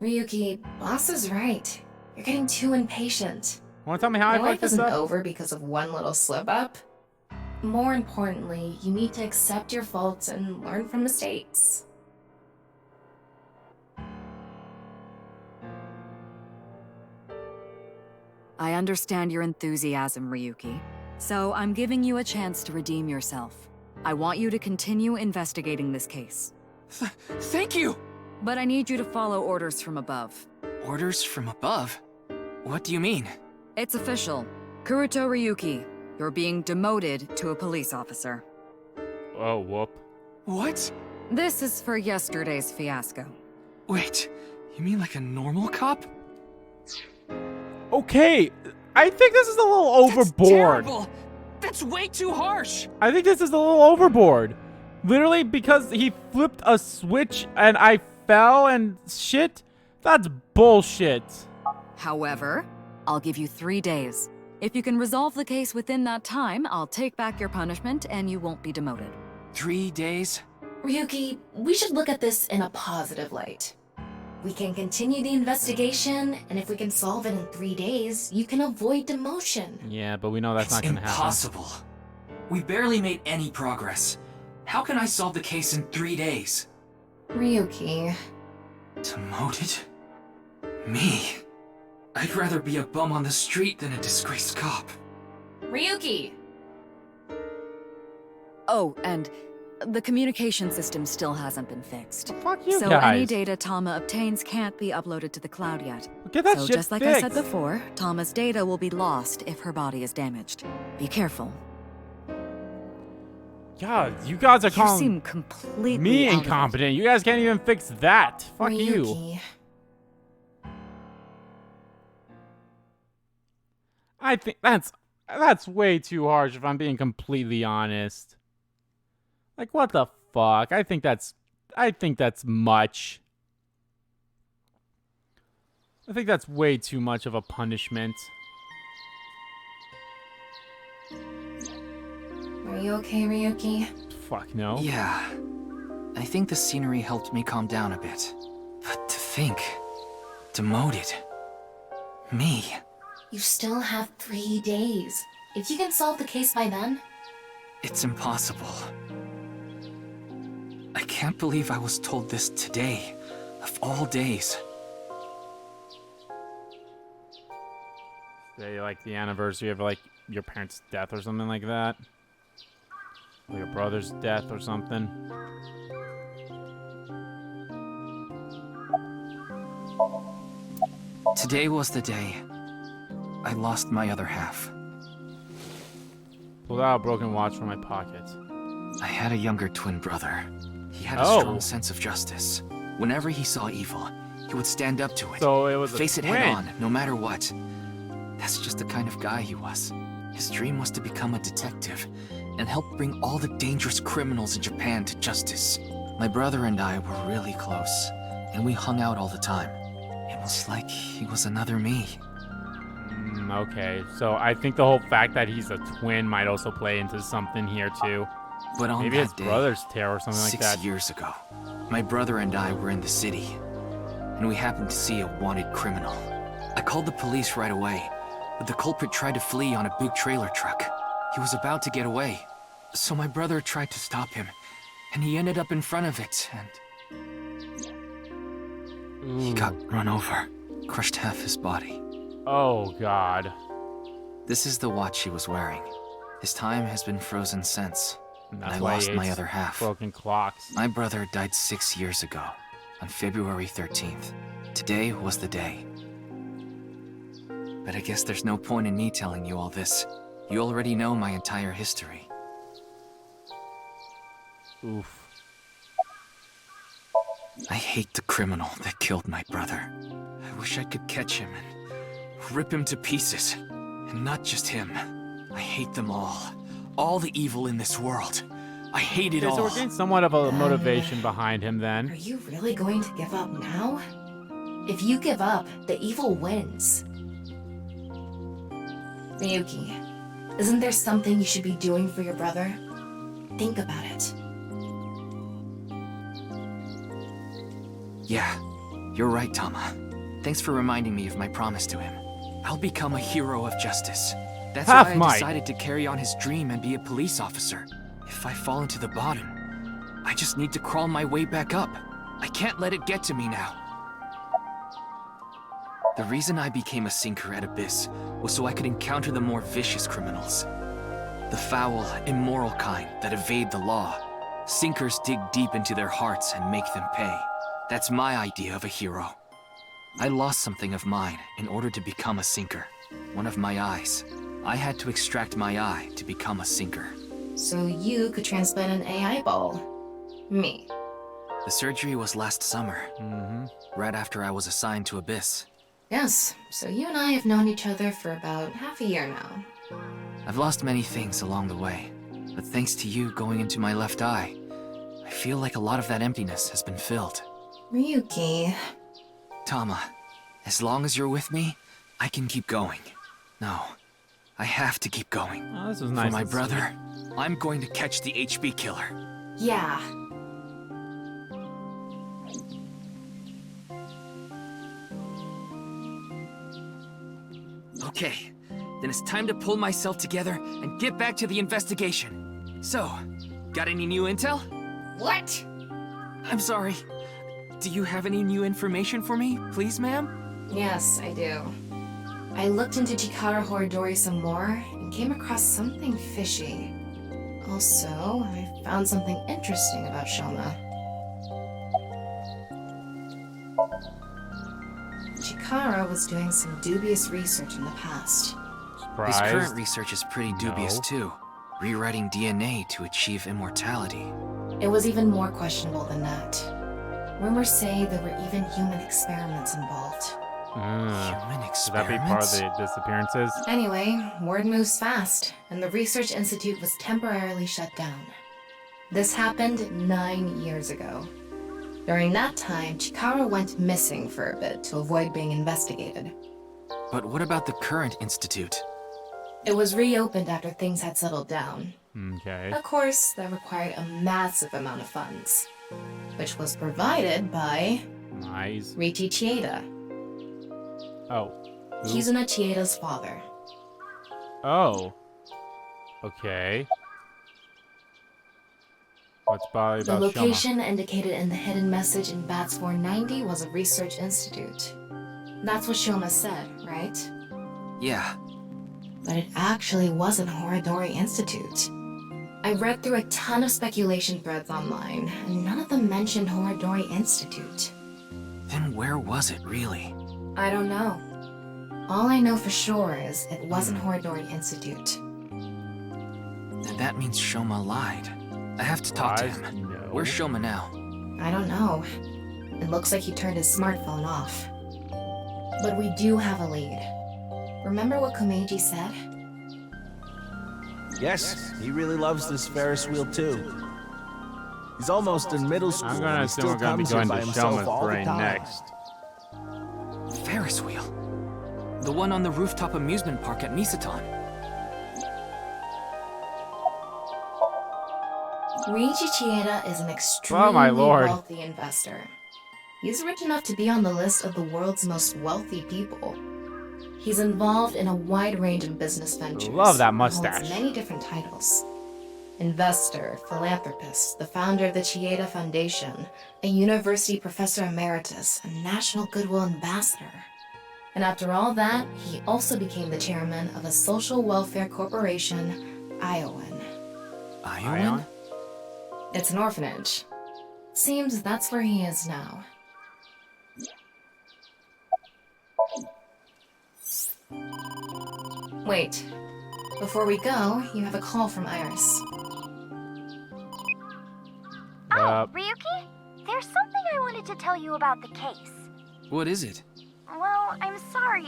Ryuki, boss is right. You're getting too impatient. Want to tell me how I Your life fucked this isn't up? over because of one little slip-up. More importantly, you need to accept your faults and learn from mistakes. I understand your enthusiasm, Ryuki. So I'm giving you a chance to redeem yourself. I want you to continue investigating this case. Thank you! But I need you to follow orders from above. Orders from above? What do you mean? It's official. Kuruto Ryuki, you're being demoted to a police officer. Oh, whoop. What? This is for yesterday's fiasco. Wait, you mean like a normal cop? Okay, I think this is a little overboard. That's terrible! That's way too harsh! I think this is a little overboard. Literally, because he flipped a switch and I fell and shit? That's bullshit. However, I'll give you 3 days. If you can resolve the case within that time, I'll take back your punishment and you won't be demoted. 3 days? Ryuki, we should look at this in a positive light. We can continue the investigation, and if we can solve it in 3 days, you can avoid demotion. Yeah, but we know that's not It's gonna happen. impossible. We barely made any progress. How can I solve the case in 3 days? Ryuki. Demoted? Me? I'd rather be a bum on the street than a disgraced cop. Ryuki! Oh, and the communication system still hasn't been fixed. Fuck you So guys. any data Tama obtains can't be uploaded to the cloud yet. Get that So shit just like fixed. I said before, Tama's data will be lost if her body is damaged. Be careful. God, you guys are You calling seem completely me out of it. incompetent. You guys can't even fix that. Fuck you. Ryuki. I think that's way too harsh if I'm being completely honest. Like, what the fuck? I think that's much. I think that's way too much of a punishment. Are you okay, Ryuki? Fuck no. Yeah. I think the scenery helped me calm down a bit. But to think... demoted. Me. You still have 3 days. If you can solve the case by then... It's impossible. I can't believe I was told this today, of all days. Say, like, the anniversary of, like, your parents' death or something like that. Or your brother's death or something. Today was the day I lost my other half. Pulled out a broken watch from my pocket. I had a younger twin brother. He had a Oh. strong sense of justice. Whenever he saw evil, he would stand up to it. So it was a face it twin. head on, no matter what. That's just the kind of guy he was. His dream was to become a detective and help bring all the dangerous criminals in Japan to justice. My brother and I were really close, and we hung out all the time. It was like he was another me. Okay, so I think the whole fact that he's a twin might also play into something here too. But on Maybe that his day, brother's tear or something like 6 that. years ago, my brother and I were in the city, and we happened to see a wanted criminal. I called the police right away, but the culprit tried to flee on a big trailer truck. He was about to get away, so my brother tried to stop him, and he ended up in front of it, and he got run over, crushed half his body. Oh God. This is the watch he was wearing. His time has been frozen since. And I that's why lost he my hates other half. broken clocks. My brother died 6 years ago, on February 13th. Today was the day. But I guess there's no point in me telling you all this. You already know my entire history. Oof. I hate the criminal that killed my brother. I wish I could catch him and rip him to pieces. And not just him. I hate them all. All the evil in this world. I hate it Okay, all. so we're getting somewhat of a motivation behind him Are then. you really going to give up now? If you give up, the evil wins. Ryuki, isn't there something you should be doing for your brother? Think about it. Yeah, you're right, Tama. Thanks for reminding me of my promise to him. I'll become a hero of justice. That's Half why I might. decided to carry on his dream and be a police officer. If I fall into the bottom, I just need to crawl my way back up. I can't let it get to me now. The reason I became a sinker at Abyss was so I could encounter the more vicious criminals. The foul, immoral kind that evade the law. Sinkers dig deep into their hearts and make them pay. That's my idea of a hero. I lost something of mine in order to become a sinker. One of my eyes. I had to extract my eye to become a sinker. So you could transplant an AI ball. Me. The surgery was last summer, right after I was assigned to Abyss. Yes, so you and I have known each other for about half a year now. I've lost many things along the way, but thanks to you going into my left eye, I feel like a lot of that emptiness has been filled. Ryuki. Tama, as long as you're with me, I can keep going. No, I have to keep going. Oh, this was nice. For my and brother, I'm going to catch the HB killer. Yeah. Okay, then it's time to pull myself together and get back to the investigation. So, got any new intel? What? I'm sorry. Do you have any new information for me, please, ma'am? Yes, I do. I looked into Chikara Horidori some more and came across something fishy. Also, I found something interesting about Shoma. Chikara was doing some dubious research in the past. His current surprised. research is pretty dubious too. Rewriting DNA to achieve immortality. It was even more questionable than that. Rumors say there were even human experiments involved. Human Should that be part of experiments? the disappearances? Anyway, word moves fast, and the research institute was temporarily shut down. This happened 9 years ago. During that time, Chikara went missing for a bit to avoid being investigated. But what about the current institute? It was reopened after things had settled down. Okay. Of course, that required a massive amount of funds, which was provided by Nice. Riichi Chieda, Oh. Who? Kizuna Chieda's father. Oh. Okay. What's about The Shoma? location indicated in the hidden message in Bats 490 was a research institute. That's what Shoma said, right? Yeah, But it actually wasn't Horidori Institute. I read through a ton of speculation threads online, and none of them mentioned Horidori Institute. then where was it really? I don't know. All I know for sure is it wasn't Horidori Institute. Then that means Shoma lied. I have to talk to Lies? him. No. Where's Shoma now? I don't know. It looks like he turned his smartphone off. But we do have a lead. Remember what Komeiji said? Yes, he really loves this Ferris wheel too. He's almost in middle school. I'm gonna and he assume still we're gonna be comes here going by to himself Shelma's all the brain time. next. Ferris wheel. The one on the rooftop amusement park at Misatan. Riichi Chieda is an extremely Oh, my lord. wealthy investor. He's rich enough to be on the list of the world's most wealthy people. He's involved in a wide range of business ventures. Love that and holds mustache. many different titles. Investor, philanthropist, the founder of the Chieda Foundation, a university professor emeritus, a national goodwill ambassador. And after all that, he also became the chairman of a social welfare corporation, Iowan. Iowan? It's an orphanage. Seems that's where he is now. Wait. Before we go, you have a call from Iris. Uh, Ryuki? There's something I wanted to tell you about the case. What is it? Well, I'm sorry.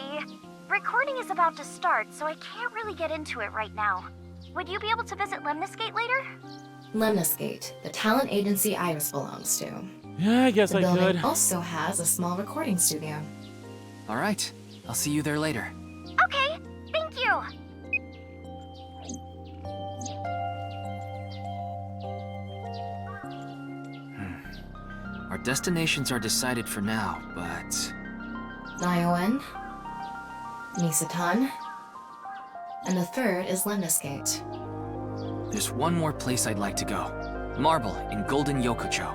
Recording is about to start, so I can't really get into it right now. Would you be able to visit Lemniscate later? Lemniscate, the talent agency Iris belongs to. yeah, I guess The I building could. also has a small recording studio. All right, I'll see you there later. Okay, thank you. Our destinations are decided for now, but... Iowan, Misatan, and the third is Lemniscate. there's one more place I'd like to go. Marble in Golden Yokocho.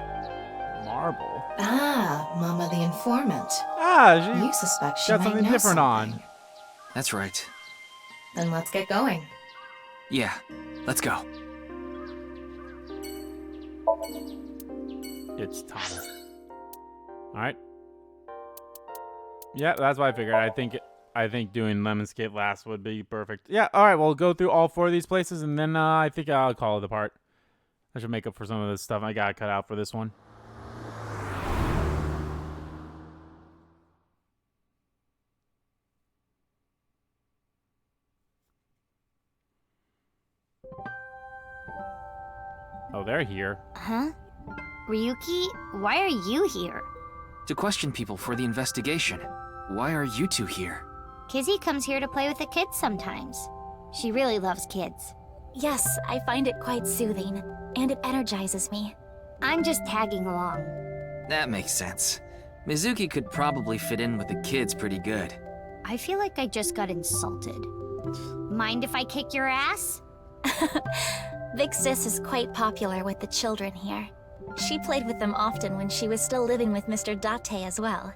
Marble. Ah, Mama the Enforcer. informant. Ah, You suspect she got might something know different something. on. That's right. Then let's get going. Yeah, let's go. It's Thomas. Alright. Yeah, that's what I figured. I think doing Lemonscape last would be perfect. Yeah, alright, we'll go through all 4 of these places, and then I think I'll call it apart. I should make up for some of this stuff I got cut out for this one. Oh, they're here. Huh? Ryuki, why are you here? To question people for the investigation. Why are you two here? Kizzy comes here to play with the kids sometimes. She really loves kids. Yes, I find it quite soothing, and it energizes me. I'm just tagging along. That makes sense. Mizuki could probably fit in with the kids pretty good. I feel like I just got insulted. Mind if I kick your ass? Big Sis is quite popular with the children here. She played with them often when she was still living with Mr. Date as well.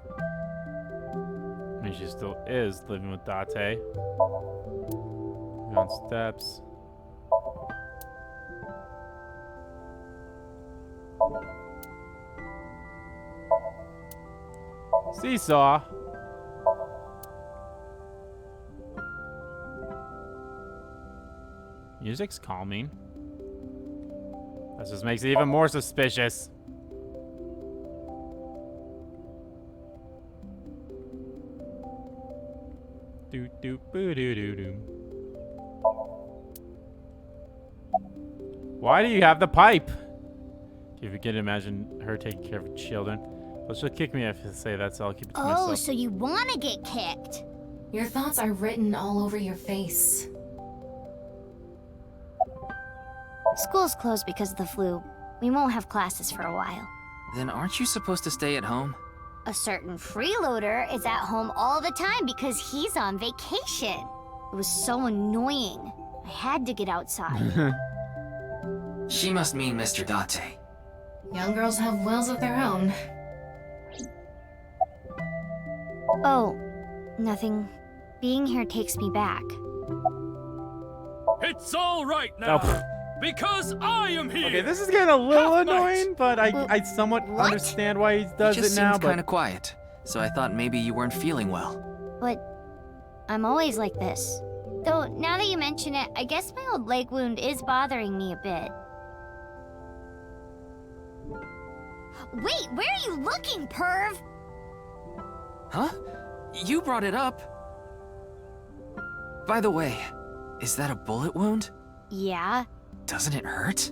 I mean, she still is living with Date. On steps. Seesaw. Music's calming. That just makes it even more suspicious. Do do boo doo doo doo. Why do you have the pipe? If you can imagine her taking care of children. Well, she'll kick me if I say that, so I'll keep it to myself. Oh, so you want to get kicked? Your thoughts are written all over your face. School's closed because of the flu. We won't have classes for a while. Then aren't you supposed to stay at home? A certain freeloader is at home all the time because he's on vacation. It was so annoying. I had to get outside. She must mean Mr. Date. Young girls have wills of their own. Oh, nothing. Being here takes me back. It's all right now, Oh. because I am here. Okay, this is getting a little Half-Knight. annoying, but I somewhat What? understand why he does You just it now. seemed But kind of quiet, so I thought maybe you weren't feeling well. But I'm always like this. Though, now that you mention it, I guess my old leg wound is bothering me a bit. Wait, where are you looking, perv? Huh? You brought it up. By the way, is that a bullet wound? Yeah. Doesn't it hurt?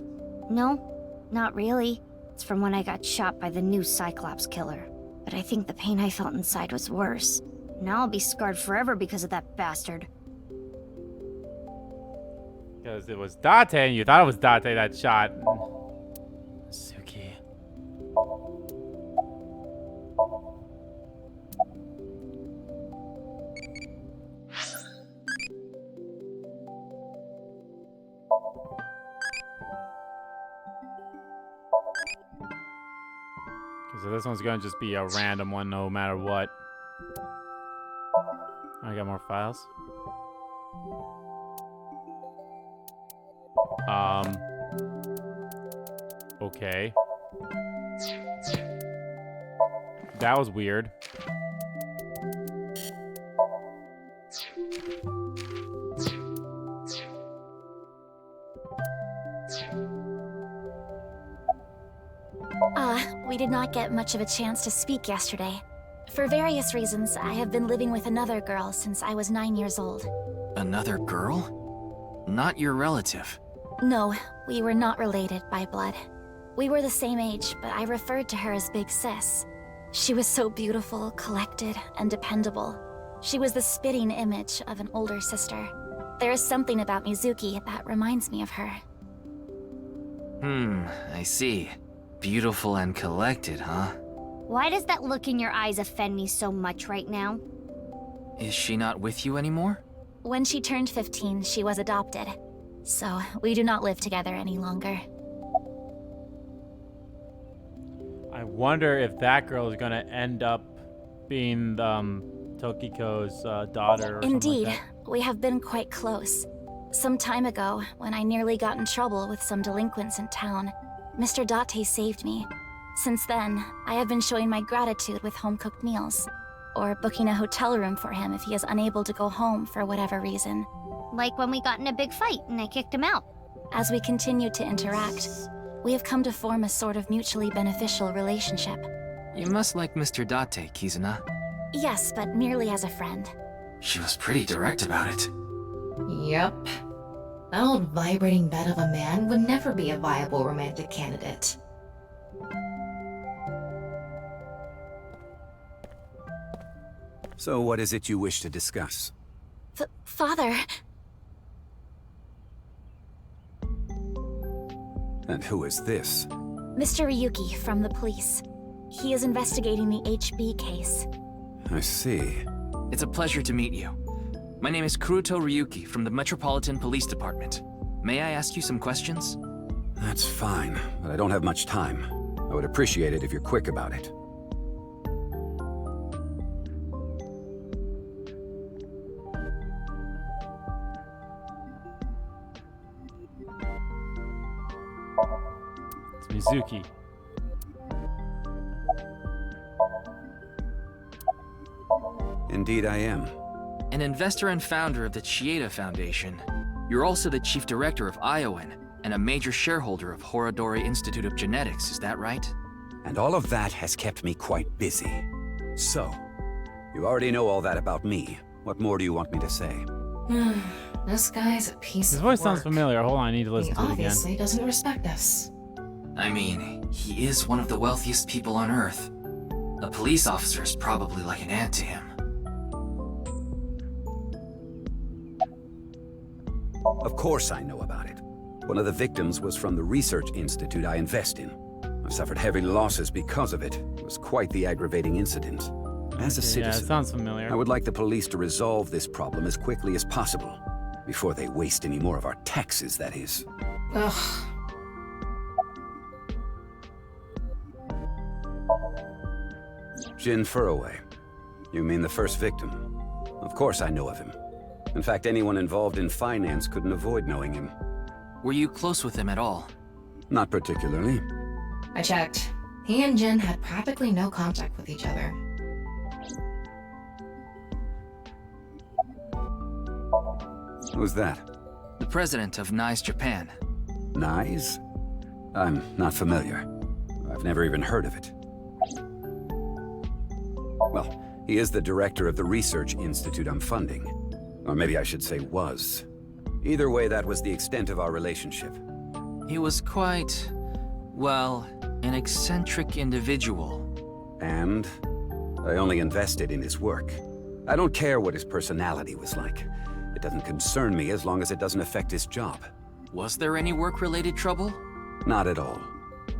No, not really. It's from when I got shot by the new Cyclops killer. But I think the pain I felt inside was worse. Now I'll be scarred forever because of that bastard. because it was Date, and you thought it was Date that shot. Mizuki. So this one's gonna just be a random one no matter what. I got more files. Okay. That was weird. We did not get much of a chance to speak yesterday. For various reasons, I have been living with another girl since I was 9 years old. Another girl? Not your relative. No, we were not related by blood. We were the same age, but I referred to her as Big Sis. She was so beautiful, collected, and dependable. She was the spitting image of an older sister. There is something about Mizuki that reminds me of her. I see. Beautiful and collected, huh? Why does that look in your eyes offend me so much right now? Is she not with you anymore? When she turned 15, she was adopted. So, we do not live together any longer. I wonder if that girl is gonna end up being Tokiko's daughter or Indeed, something like we have been quite close. Some time ago, when I nearly got in trouble with some delinquents in town, Mr. Date saved me. Since then, I have been showing my gratitude with home-cooked meals, or booking a hotel room for him if he is unable to go home for whatever reason. Like when we got in a big fight and I kicked him out. As we continue to interact, we have come to form a sort of mutually beneficial relationship. You must like Mr. Date, Kizuna. Yes, but merely as a friend. She was pretty direct about it. Yep. That old vibrating bed of a man would never be a viable romantic candidate. So what is it you wish to discuss? Father, And who is this? Mr. Ryuki from the police. He is investigating the HB case. I see. It's a pleasure to meet you. My name is Kuruto Ryuki from the Metropolitan Police Department. May I ask you some questions? That's fine, but I don't have much time. I would appreciate it if you're quick about it. It's Mizuki. Indeed I am. An investor and founder of the Chieda Foundation, you're also the chief director of Iowan and a major shareholder of Horodori Institute of Genetics, is that right? And all of that has kept me quite busy. So, you already know all that about me. What more do you want me to say? This guy's a piece His of voice work. sounds familiar. Hold on, I need to He listen to it again. obviously doesn't respect us. I mean, he is one of the wealthiest people on Earth. A police officer is probably like an ant to him. Of course I know about it. One of the victims was from the research institute I invest in. I've suffered heavy losses because of it. It was quite the aggravating incident. As a Yeah, it citizen, sounds familiar. I would like the police to resolve this problem as quickly as possible. Before they waste any more of our taxes, that is. Ugh. Jin Furroway. You mean the first victim? Of course I know of him. In fact, anyone involved in finance couldn't avoid knowing him. Were you close with him at all? Not particularly. I checked. He and Jin had practically no contact with each other. Who's that? The president of NICE Japan. NICE? I'm not familiar. I've never even heard of it. Well, he is the director of the research institute I'm funding. Or maybe I should say was. Either way, that was the extent of our relationship. He was quite, well, an eccentric individual. And I only invested in his work. I don't care what his personality was like. It doesn't concern me as long as it doesn't affect his job. Was there any work-related trouble? Not at all.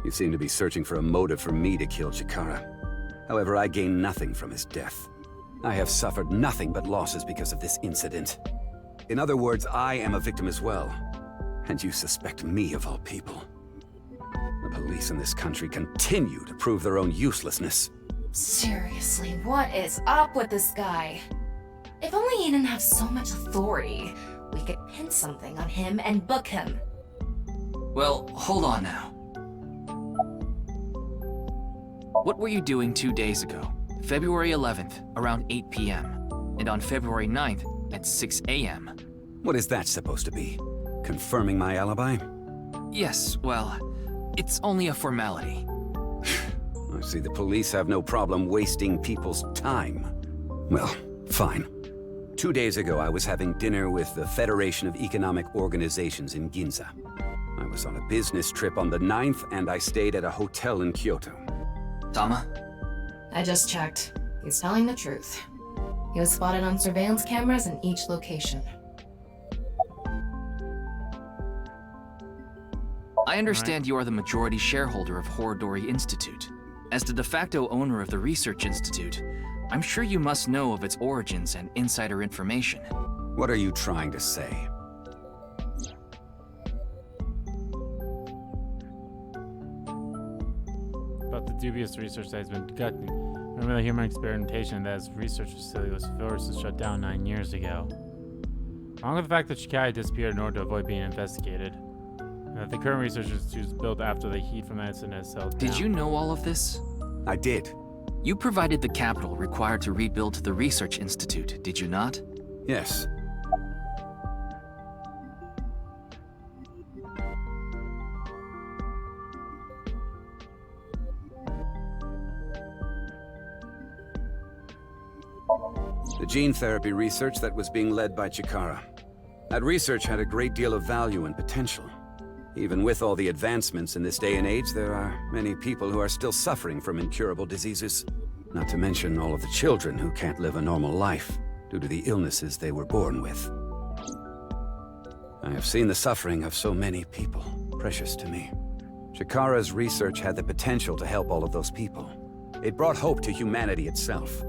You seem to be searching for a motive for me to kill Chikara. However, I gain nothing from his death. I have suffered nothing but losses because of this incident. In other words, I am a victim as well. And you suspect me of all people. The police in this country continue to prove their own uselessness. Seriously, what is up with this guy? If only he didn't have so much authority, we could pin something on him and book him. Well, hold on now. What were you doing 2 days ago? February 11th, around 8 p.m. And on February 9th, at 6 a.m. What is that supposed to be? Confirming my alibi? Yes, well, it's only a formality. I see the police have no problem wasting people's time. Well, fine. 2 days ago, I was having dinner with the Federation of Economic Organizations in Ginza. I was on a business trip on the 9th, and I stayed at a hotel in Kyoto. Tama? I just checked. He's telling the truth. He was spotted on surveillance cameras in each location. I understand you are the majority shareholder of Horodori Institute. As the de facto owner of the Research Institute, I'm sure you must know of its origins and insider information. What are you trying to say? About the dubious research that has been conducting. Remember the human experimentation that his research facility was forced to shut down 9 years ago. Along with the fact that Shikai disappeared in order to avoid being investigated. And that the current research institute was built after the heat from that incident has settled down. Did you know all of this? I did. You provided the capital required to rebuild the research institute, did you not? Yes. The gene therapy research that was being led by Chikara. That research had a great deal of value and potential. Even with all the advancements in this day and age, there are many people who are still suffering from incurable diseases. Not to mention all of the children who can't live a normal life due to the illnesses they were born with. I have seen the suffering of so many people, precious to me. Chikara's research had the potential to help all of those people. It brought hope to humanity itself.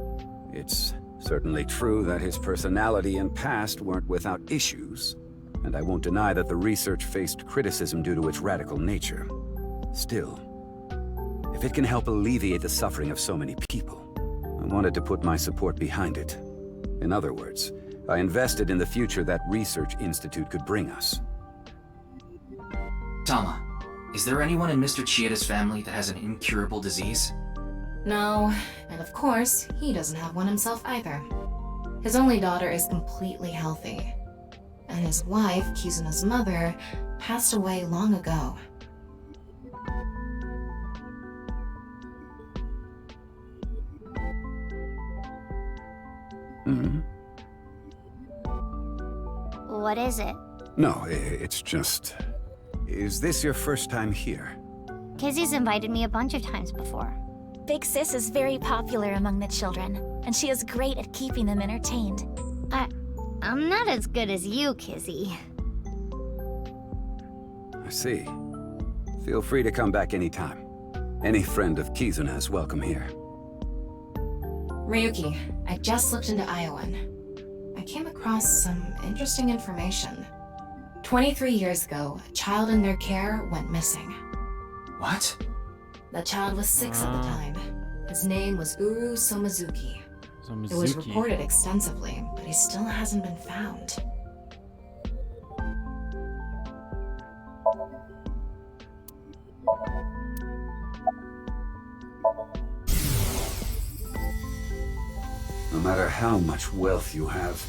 It's certainly true that his personality and past weren't without issues, and I won't deny that the research faced criticism due to its radical nature. Still, if it can help alleviate the suffering of so many people, I wanted to put my support behind it. In other words, I invested in the future that research institute could bring us. Tama, is there anyone in Mr. Chieda's family that has an incurable disease? No, and of course, he doesn't have one himself either. His only daughter is completely healthy. And his wife, Kizuna's mother, passed away long ago. Mm-hmm. What is it? No, it's just... Is this your first time here? Kizzy's invited me a bunch of times before. Big Sis is very popular among the children, and she is great at keeping them entertained. I'm not as good as you, Kizzy. I see. Feel free to come back anytime. Any friend of Kizuna is welcome here. Ryuki, I just looked into Iowan. I came across some interesting information. 23 years ago, a child in their care went missing. What? That child was 6 at the time. His name was Uru Somizuki. It was reported extensively, but he still hasn't been found. No matter how much wealth you have,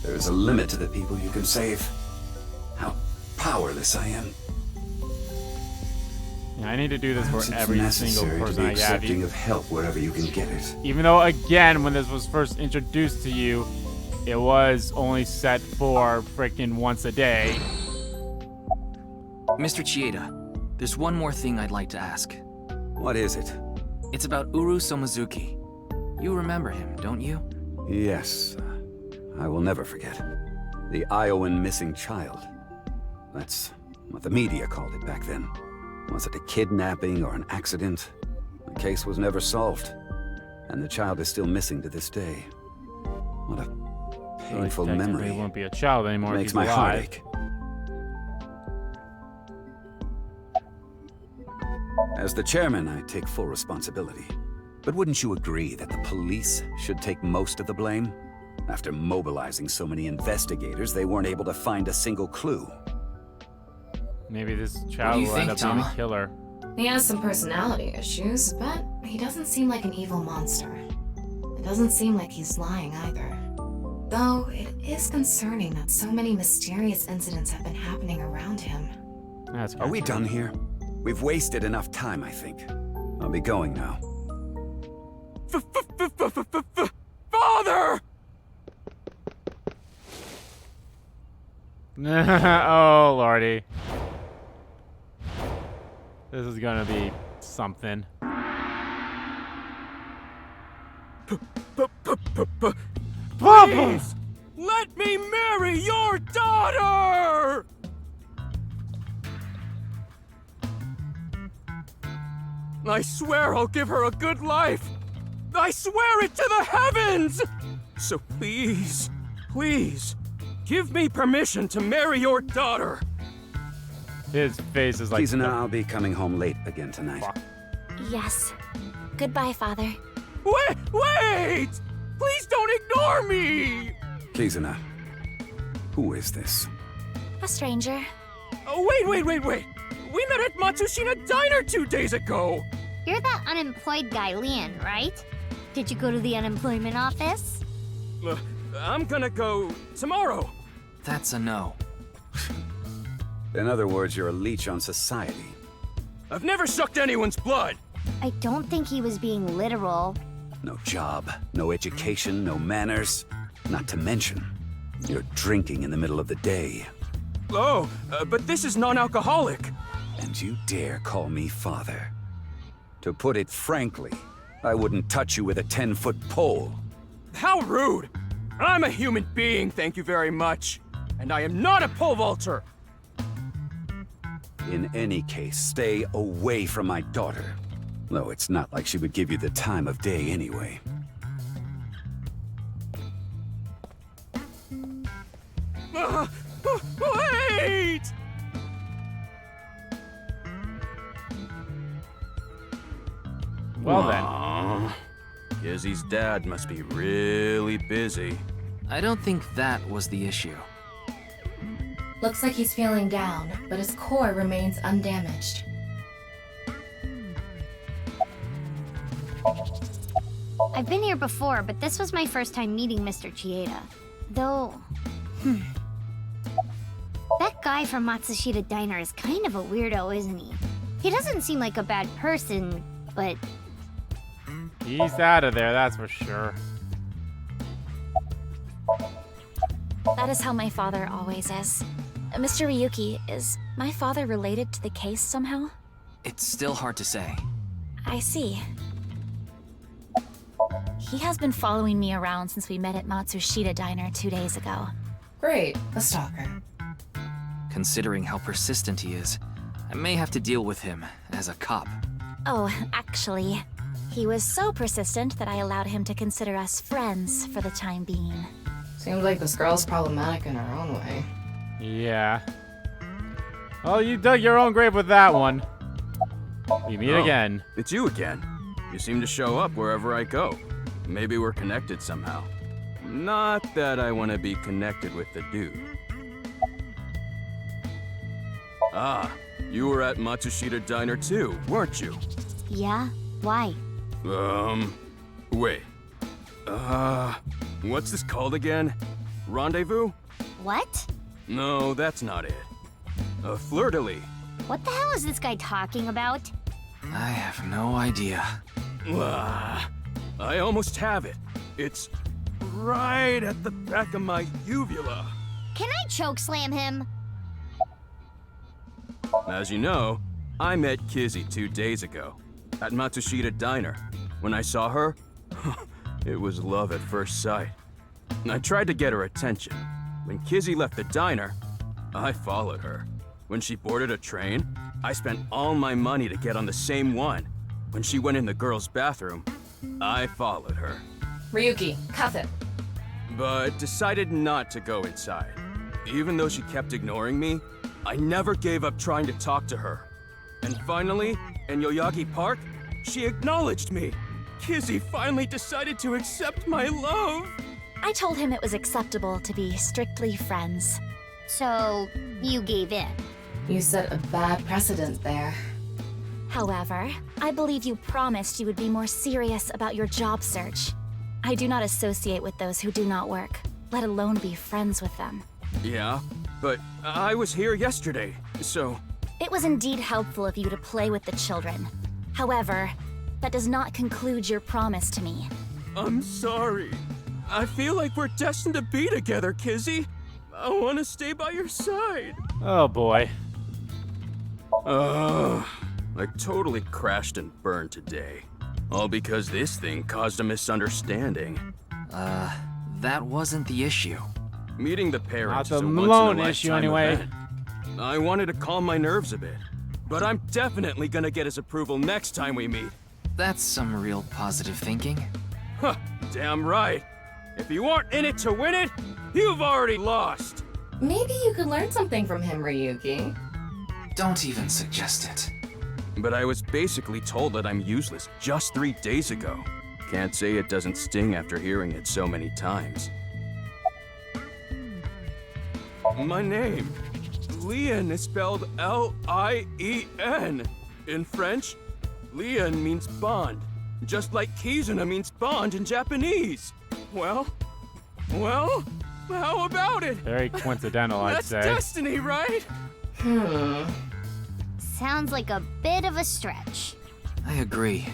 there is a limit to the people you can save. How powerless I am. Yeah, I need to do this for every single person I have. Accepting of help wherever you can get it. Even though, again, when this was first introduced to you, it was only set for freaking once a day. Mr. Chieda, there's one more thing I'd like to ask. What is it? It's about Uru Somizuki. You remember him, don't you? Yes. I will never forget. The Iowan missing child. That's what the media called it back then. Was it a kidnapping or an accident? The case was never solved, and the child is still missing to this day. What a painful memory. He won't be a child anymore. Makes my heart ache. As the chairman, I take full responsibility. But wouldn't you agree that the police should take most of the blame? After mobilizing so many investigators, they weren't able to find a single clue. Maybe this child will end up being a killer. He has some personality issues, but he doesn't seem like an evil monster. It doesn't seem like he's lying either. Though, it is concerning that so many mysterious incidents have been happening around him. Are we done here? We've wasted enough time, I think. I'll be going now. Father! Oh, lordy. This is gonna be something. Please! Let me marry your daughter! I swear I'll give her a good life! I swear it to the heavens! So please, please, give me permission to marry your daughter! His face is like... Kizuna, I'll be coming home late again tonight. Yes. Goodbye, Father. Wait! Please don't ignore me! Kizuna, who is this? A stranger. Oh, wait! We met at Matsushita Diner 2 days ago! You're that unemployed guy, Leon, right? Did you go to the unemployment office? I'm gonna go tomorrow. That's a no. In other words, you're a leech on society. I've never sucked anyone's blood. I don't think he was being literal. No job, no education, no manners. Not to mention, you're drinking in the middle of the day. Oh, but this is non-alcoholic. And you dare call me father. To put it frankly, I wouldn't touch you with a 10-foot pole. How rude! I'm a human being, thank you very much. And I am not a pole vaulter. In any case, stay away from my daughter. Though it's not like she would give you the time of day anyway. Wait! Well then. Aww. Gizzy's dad must be really busy. I don't think that was the issue. Looks like he's feeling down, but his core remains undamaged. I've been here before, but this was my first time meeting Mr. Chieda. Though... That guy from Matsushita Diner is kind of a weirdo, isn't he? He doesn't seem like a bad person, but... He's out of there, that's for sure. That is how my father always is. Mr. Ryuki, is my father related to the case somehow? It's still hard to say. I see. He has been following me around since we met at Matsushita Diner 2 days ago. Great, a stalker. Considering how persistent he is, I may have to deal with him as a cop. Oh, actually, he was so persistent that I allowed him to consider us friends for the time being. Seems like this girl's problematic in her own way. Yeah. Well, you dug your own grave with that one. We meet again. It's you again. You seem to show up wherever I go. Maybe we're connected somehow. Not that I want to be connected with the dude. Ah, you were at Matsushita Diner too, weren't you? Yeah? Why? Wait. What's this called again? Rendezvous? What? No, that's not it. A fleur-de-lis. What the hell is this guy talking about? I have no idea. I almost have it. It's right at the back of my uvula. Can I chokeslam him? As you know, I met Kizzy 2 days ago at Matsushita Diner. When I saw her, it was love at first sight. I tried to get her attention. When Kizzy left the diner, I followed her. When she boarded a train, I spent all my money to get on the same one. When she went in the girls' bathroom, I followed her. Ryuki, cuff him. But decided not to go inside. Even though she kept ignoring me, I never gave up trying to talk to her. And finally, in Yoyagi Park, she acknowledged me. Kizzy finally decided to accept my love. I told him it was acceptable to be strictly friends. So, you gave in? You set a bad precedent there. However, I believe you promised you would be more serious about your job search. I do not associate with those who do not work, let alone be friends with them. Yeah, but I was here yesterday, so... It was indeed helpful of you to play with the children. However, that does not conclude your promise to me. I'm sorry. I feel like we're destined to be together, Kizzy. I want to stay by your side. Oh boy. I totally crashed and burned today. All because this thing caused a misunderstanding. That wasn't the issue. Meeting the parents Not is the a Malone once-in-a-lifetime issue anyway. event. I wanted to calm my nerves a bit. But I'm definitely gonna get his approval next time we meet. That's some real positive thinking. Huh, damn right. If you aren't in it to win it, you've already lost. Maybe you could learn something from him, Ryuki. Don't even suggest it. But I was basically told that I'm useless just 3 days ago. Can't say it doesn't sting after hearing it so many times. My name, Lien, is spelled L-I-E-N. In French, Lien means bond, just like Kizuna means bond in Japanese. Well, how about it? Very coincidental, I'd say. That's destiny, right? Sounds like a bit of a stretch. I agree.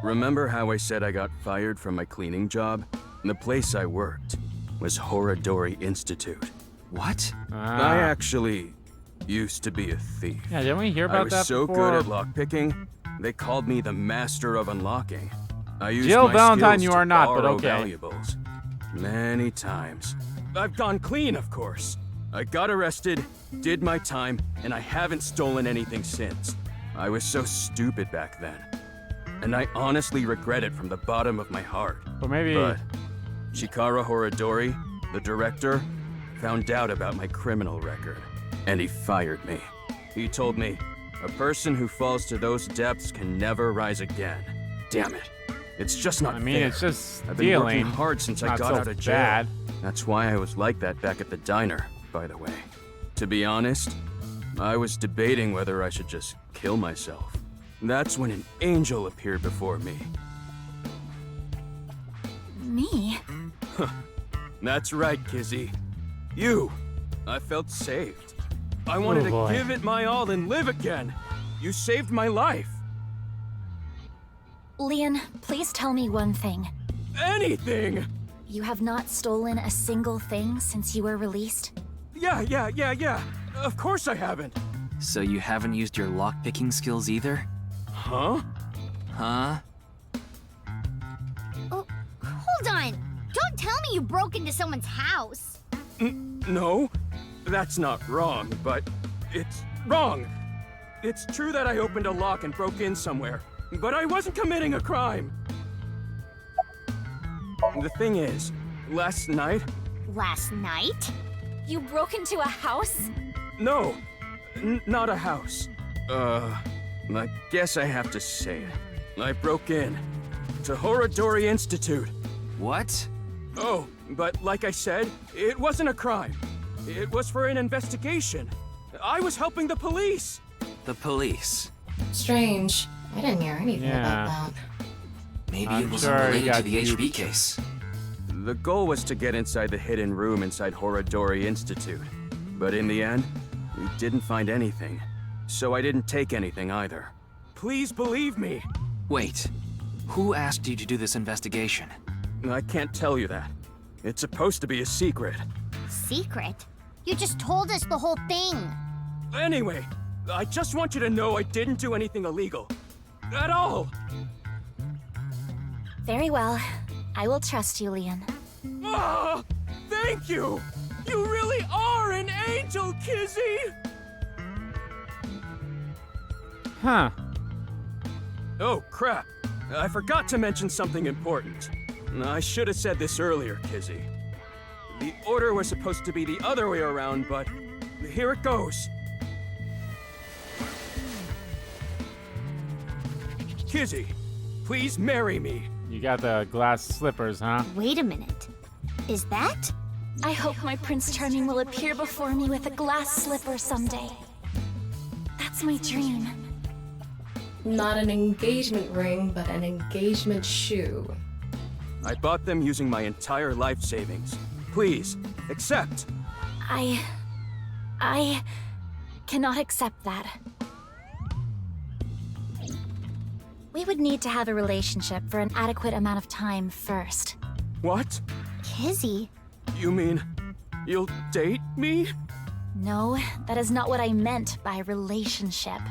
Remember how I said I got fired from my cleaning job? The place I worked was Horadori Institute. What? I actually used to be a thief. Yeah, didn't we hear about that I was so before? good at lockpicking, they called me the master of unlocking. I used Jill my Valentine, skills you to are not, but borrow okay. valuables. Many times. I've gone clean, of course. I got arrested, did my time, and I haven't stolen anything since. I was so stupid back then. And I honestly regret it from the bottom of my heart. But maybe... But Chikara Horadori, the director, found out about my criminal record. And he fired me. He told me, a person who falls to those depths can never rise again. Damn it. It's just not fair. It's just I've been working stealing. hard since I Not got so out of jail. bad. That's why I was like that back at the diner, by the way. To be honest, I was debating whether I should just kill myself. That's when an angel appeared before me. Me? That's right, Kizzy. You. I felt saved. I wanted to boy. give it my all and live again. You saved my life. Lien, please tell me one thing. Anything! You have not stolen a single thing since you were released? Yeah. Of course I haven't. So you haven't used your lockpicking skills either? Huh? Huh? Oh, hold on. Don't tell me you broke into someone's house. No, that's not wrong, but it's wrong. It's true that I opened a lock and broke in somewhere, but I wasn't committing a crime. The thing is, last night... Last night? You broke into a house? No, not a house. I guess I have to say it. I broke in to Horadori Institute. What? Oh, but like I said, it wasn't a crime. It was for an investigation. I was helping the police. The police. Strange. I didn't hear anything Yeah. about that. Maybe I'm it wasn't sure he related to got the duped. HB case. The goal was to get inside the hidden room inside Horadori Institute. But in the end, we didn't find anything. So I didn't take anything either. Please believe me. Wait, who asked you to do this investigation? I can't tell you that. It's supposed to be a secret. Secret? You just told us the whole thing. Anyway, I just want you to know I didn't do anything illegal. At all. Very well. I will trust you, Lien. Ah, thank you! You really are an angel, Kizzy! Huh. Oh, crap. I forgot to mention something important. I should have said this earlier, Kizzy. The order was supposed to be the other way around, but here it goes. Kizzy, please marry me. You got the glass slippers, huh? Wait a minute. Is that? I hope my Prince Charming will appear before me with a glass slipper someday. That's my dream. Not an engagement ring, but an engagement shoe. I bought them using my entire life savings. Please, accept. I cannot accept that. We would need to have a relationship for an adequate amount of time first. What? Kizzy? You mean you'll date me? No, that is not what I meant by relationship.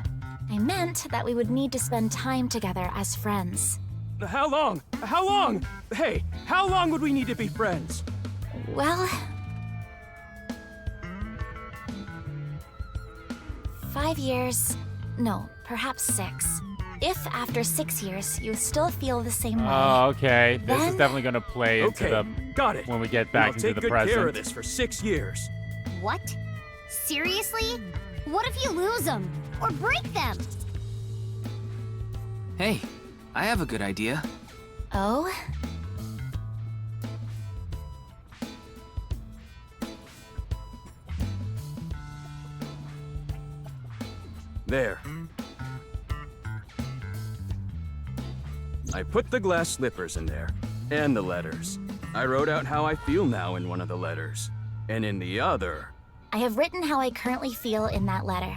I meant that we would need to spend time together as friends. How long? How long? Hey, how long would we need to be friends? Well... 5 years... No, perhaps 6. If after 6 years you still feel the same way... Oh, okay. This is then- definitely gonna play into Okay, the... got it. When we get I'll back into take the good present. care of this for 6 years. What? Seriously? What if you lose them? Or break them? Hey, I have a good idea. Oh? There. I put the glass slippers in there, and the letters. I wrote out how I feel now in one of the letters, and in the other... I have written how I currently feel in that letter.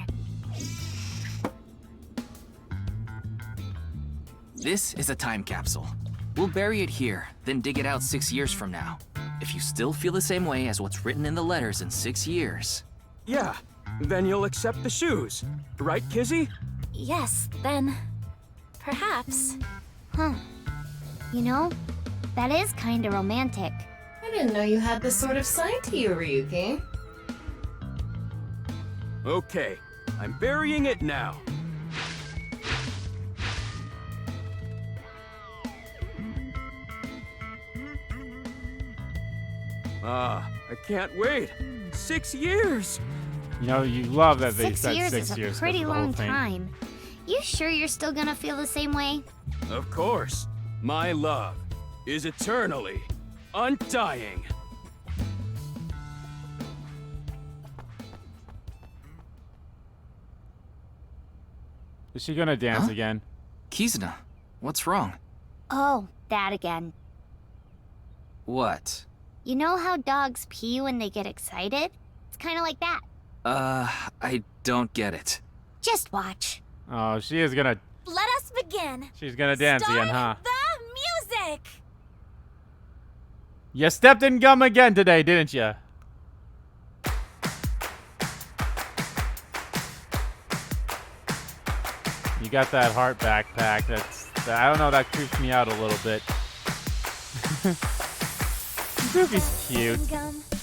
This is a time capsule. We'll bury it here, then dig it out 6 years from now. If you still feel the same way as what's written in the letters in 6 years... Yeah, then you'll accept the shoes. Right, Kizzy? Yes, then... perhaps. Huh. You know, that is kinda romantic. I didn't know you had this sort of side to you, Ryuki. Okay, I'm burying it now. I can't wait. 6 years! You know, you love that they 6 said years 6 is years. a pretty 'cause of the whole long thing. time. You sure you're still gonna feel the same way? Of course, my love is eternally undying. Is she gonna dance Huh? again? Kizuna, what's wrong? Oh, that again. What? You know how dogs pee when they get excited? It's kinda like that. I don't get it. Just watch. Oh, she is gonna. Let us begin. She's gonna dance again, huh? The music. You stepped in gum again today, didn't you? You got that heart backpack. I don't know. That creeps me out a little bit. Mizuki's cute.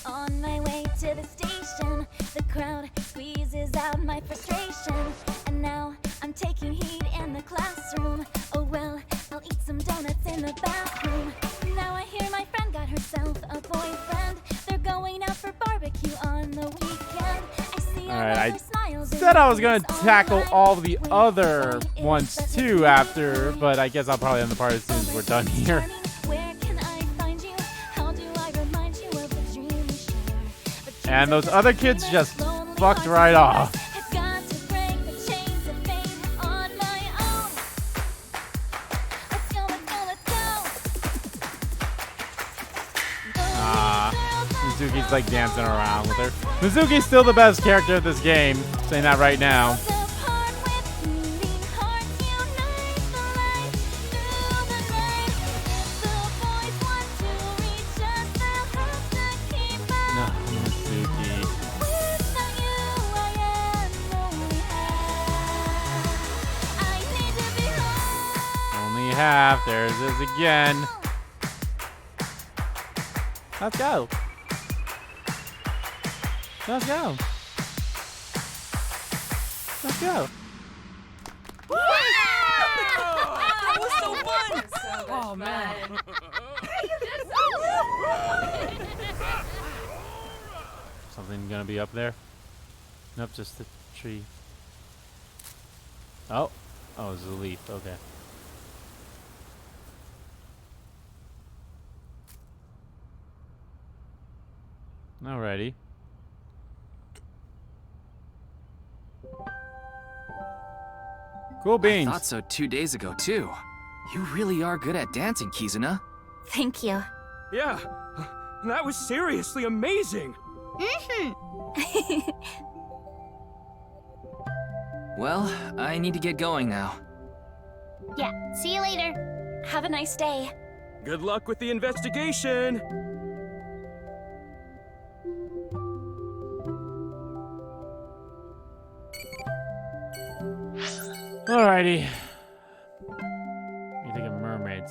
On my way to the station, the crowd squeezes out my frustration, and now I'm taking heat in the classroom. Oh well, I'll eat some donuts in the bathroom. Now I hear my friend got herself a boyfriend. They're going out for barbecue on the weekend. I see all Alright, their smiles and Said I was gonna faces tackle online. all the Wait, other why is ones such a too thing? after, but I guess I'll probably end the part as soon as we're done here. Where can I find you? How do I remind you of the dream we share? But And those dreams other are kids just lonely fucked hearts right of off. ours. Have got to break the chains of fate on my own. Let's go, let's go, let's go. Mizuki's like dancing around with her. Mizuki's still the best character of this game. Saying that right now. No, Mizuki. Only half. There's this again. Let's go. Let's go. Let's go. That was so fun! Oh, man. Something gonna be up there? Nope, just the tree. Oh. Oh, it's a leaf. Okay. Alrighty. Cool beans. I thought so 2 days ago, too. You really are good at dancing, Kizuna. Thank you. Yeah, that was seriously amazing. Well, I need to get going now. Yeah, see you later. Have a nice day. Good luck with the investigation. Alrighty. What do you think of mermaids?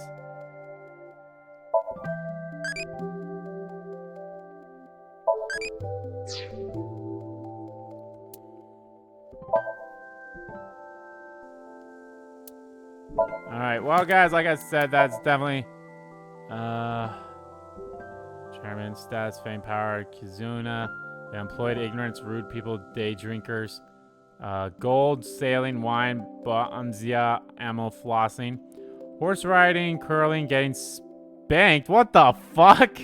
Alright, well guys, like I said, that's definitely Chairman, stats, fame, power, Kizuna. They employed ignorance, rude people, day drinkers. Gold, sailing, wine, bonzia, ammo, flossing. Horse riding, curling, getting spanked. What the fuck?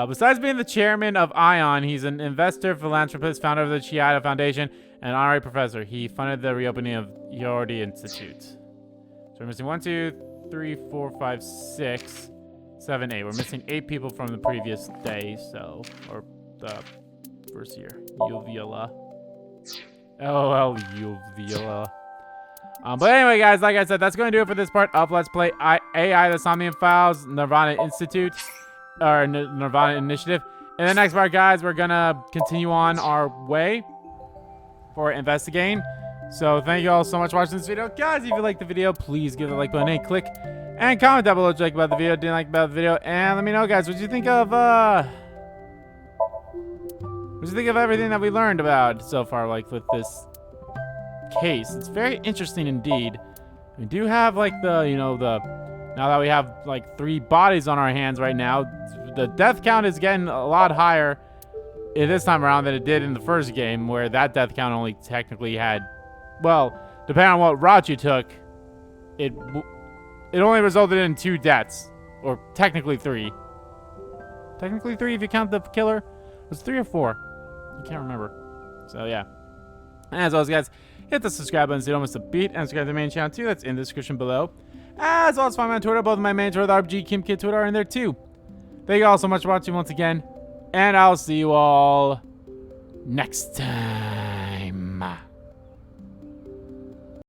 Besides being the chairman of ION, he's an investor, philanthropist, founder of the Chiata Foundation, and an honorary professor. He funded the reopening of Yordi Institute. So we're missing 1, 2, 3, 4, 5, 6, 7, 8. We're missing 8 people from the previous day, so, or the first year. Uvula. LOL, Uvula. But anyway, guys, like I said, that's going to do it for this part of Let's Play AI, the Somnium Files, Nirvana Institute, or Nirvana Initiative. In the next part, guys, we're going to continue on our way for investigating. So thank you all so much for watching this video. Guys, if you liked the video, please give the like button a click. And comment down below what you like about the video, didn't like about the video. And let me know, guys, what you think of, what do you think of everything that we learned about so far, like, with this case? It's very interesting indeed. We do have, like, now that we have, like, 3 bodies on our hands right now, the death count is getting a lot higher this time around than it did in the first game, where that death count only technically had, well, depending on what route you took, it only resulted in 2 deaths, or technically 3. Technically 3 if you count the killer. Was it 3 or 4? I can't remember. So yeah. And as always, guys, hit the subscribe button so you don't miss a beat, and subscribe to the main channel too. That's in the description below. As well as find me on Twitter. Both of my main Twitter, the RPG Kim Kid Twitter, are in there too. Thank you all so much for watching once again, and I'll see you all next time.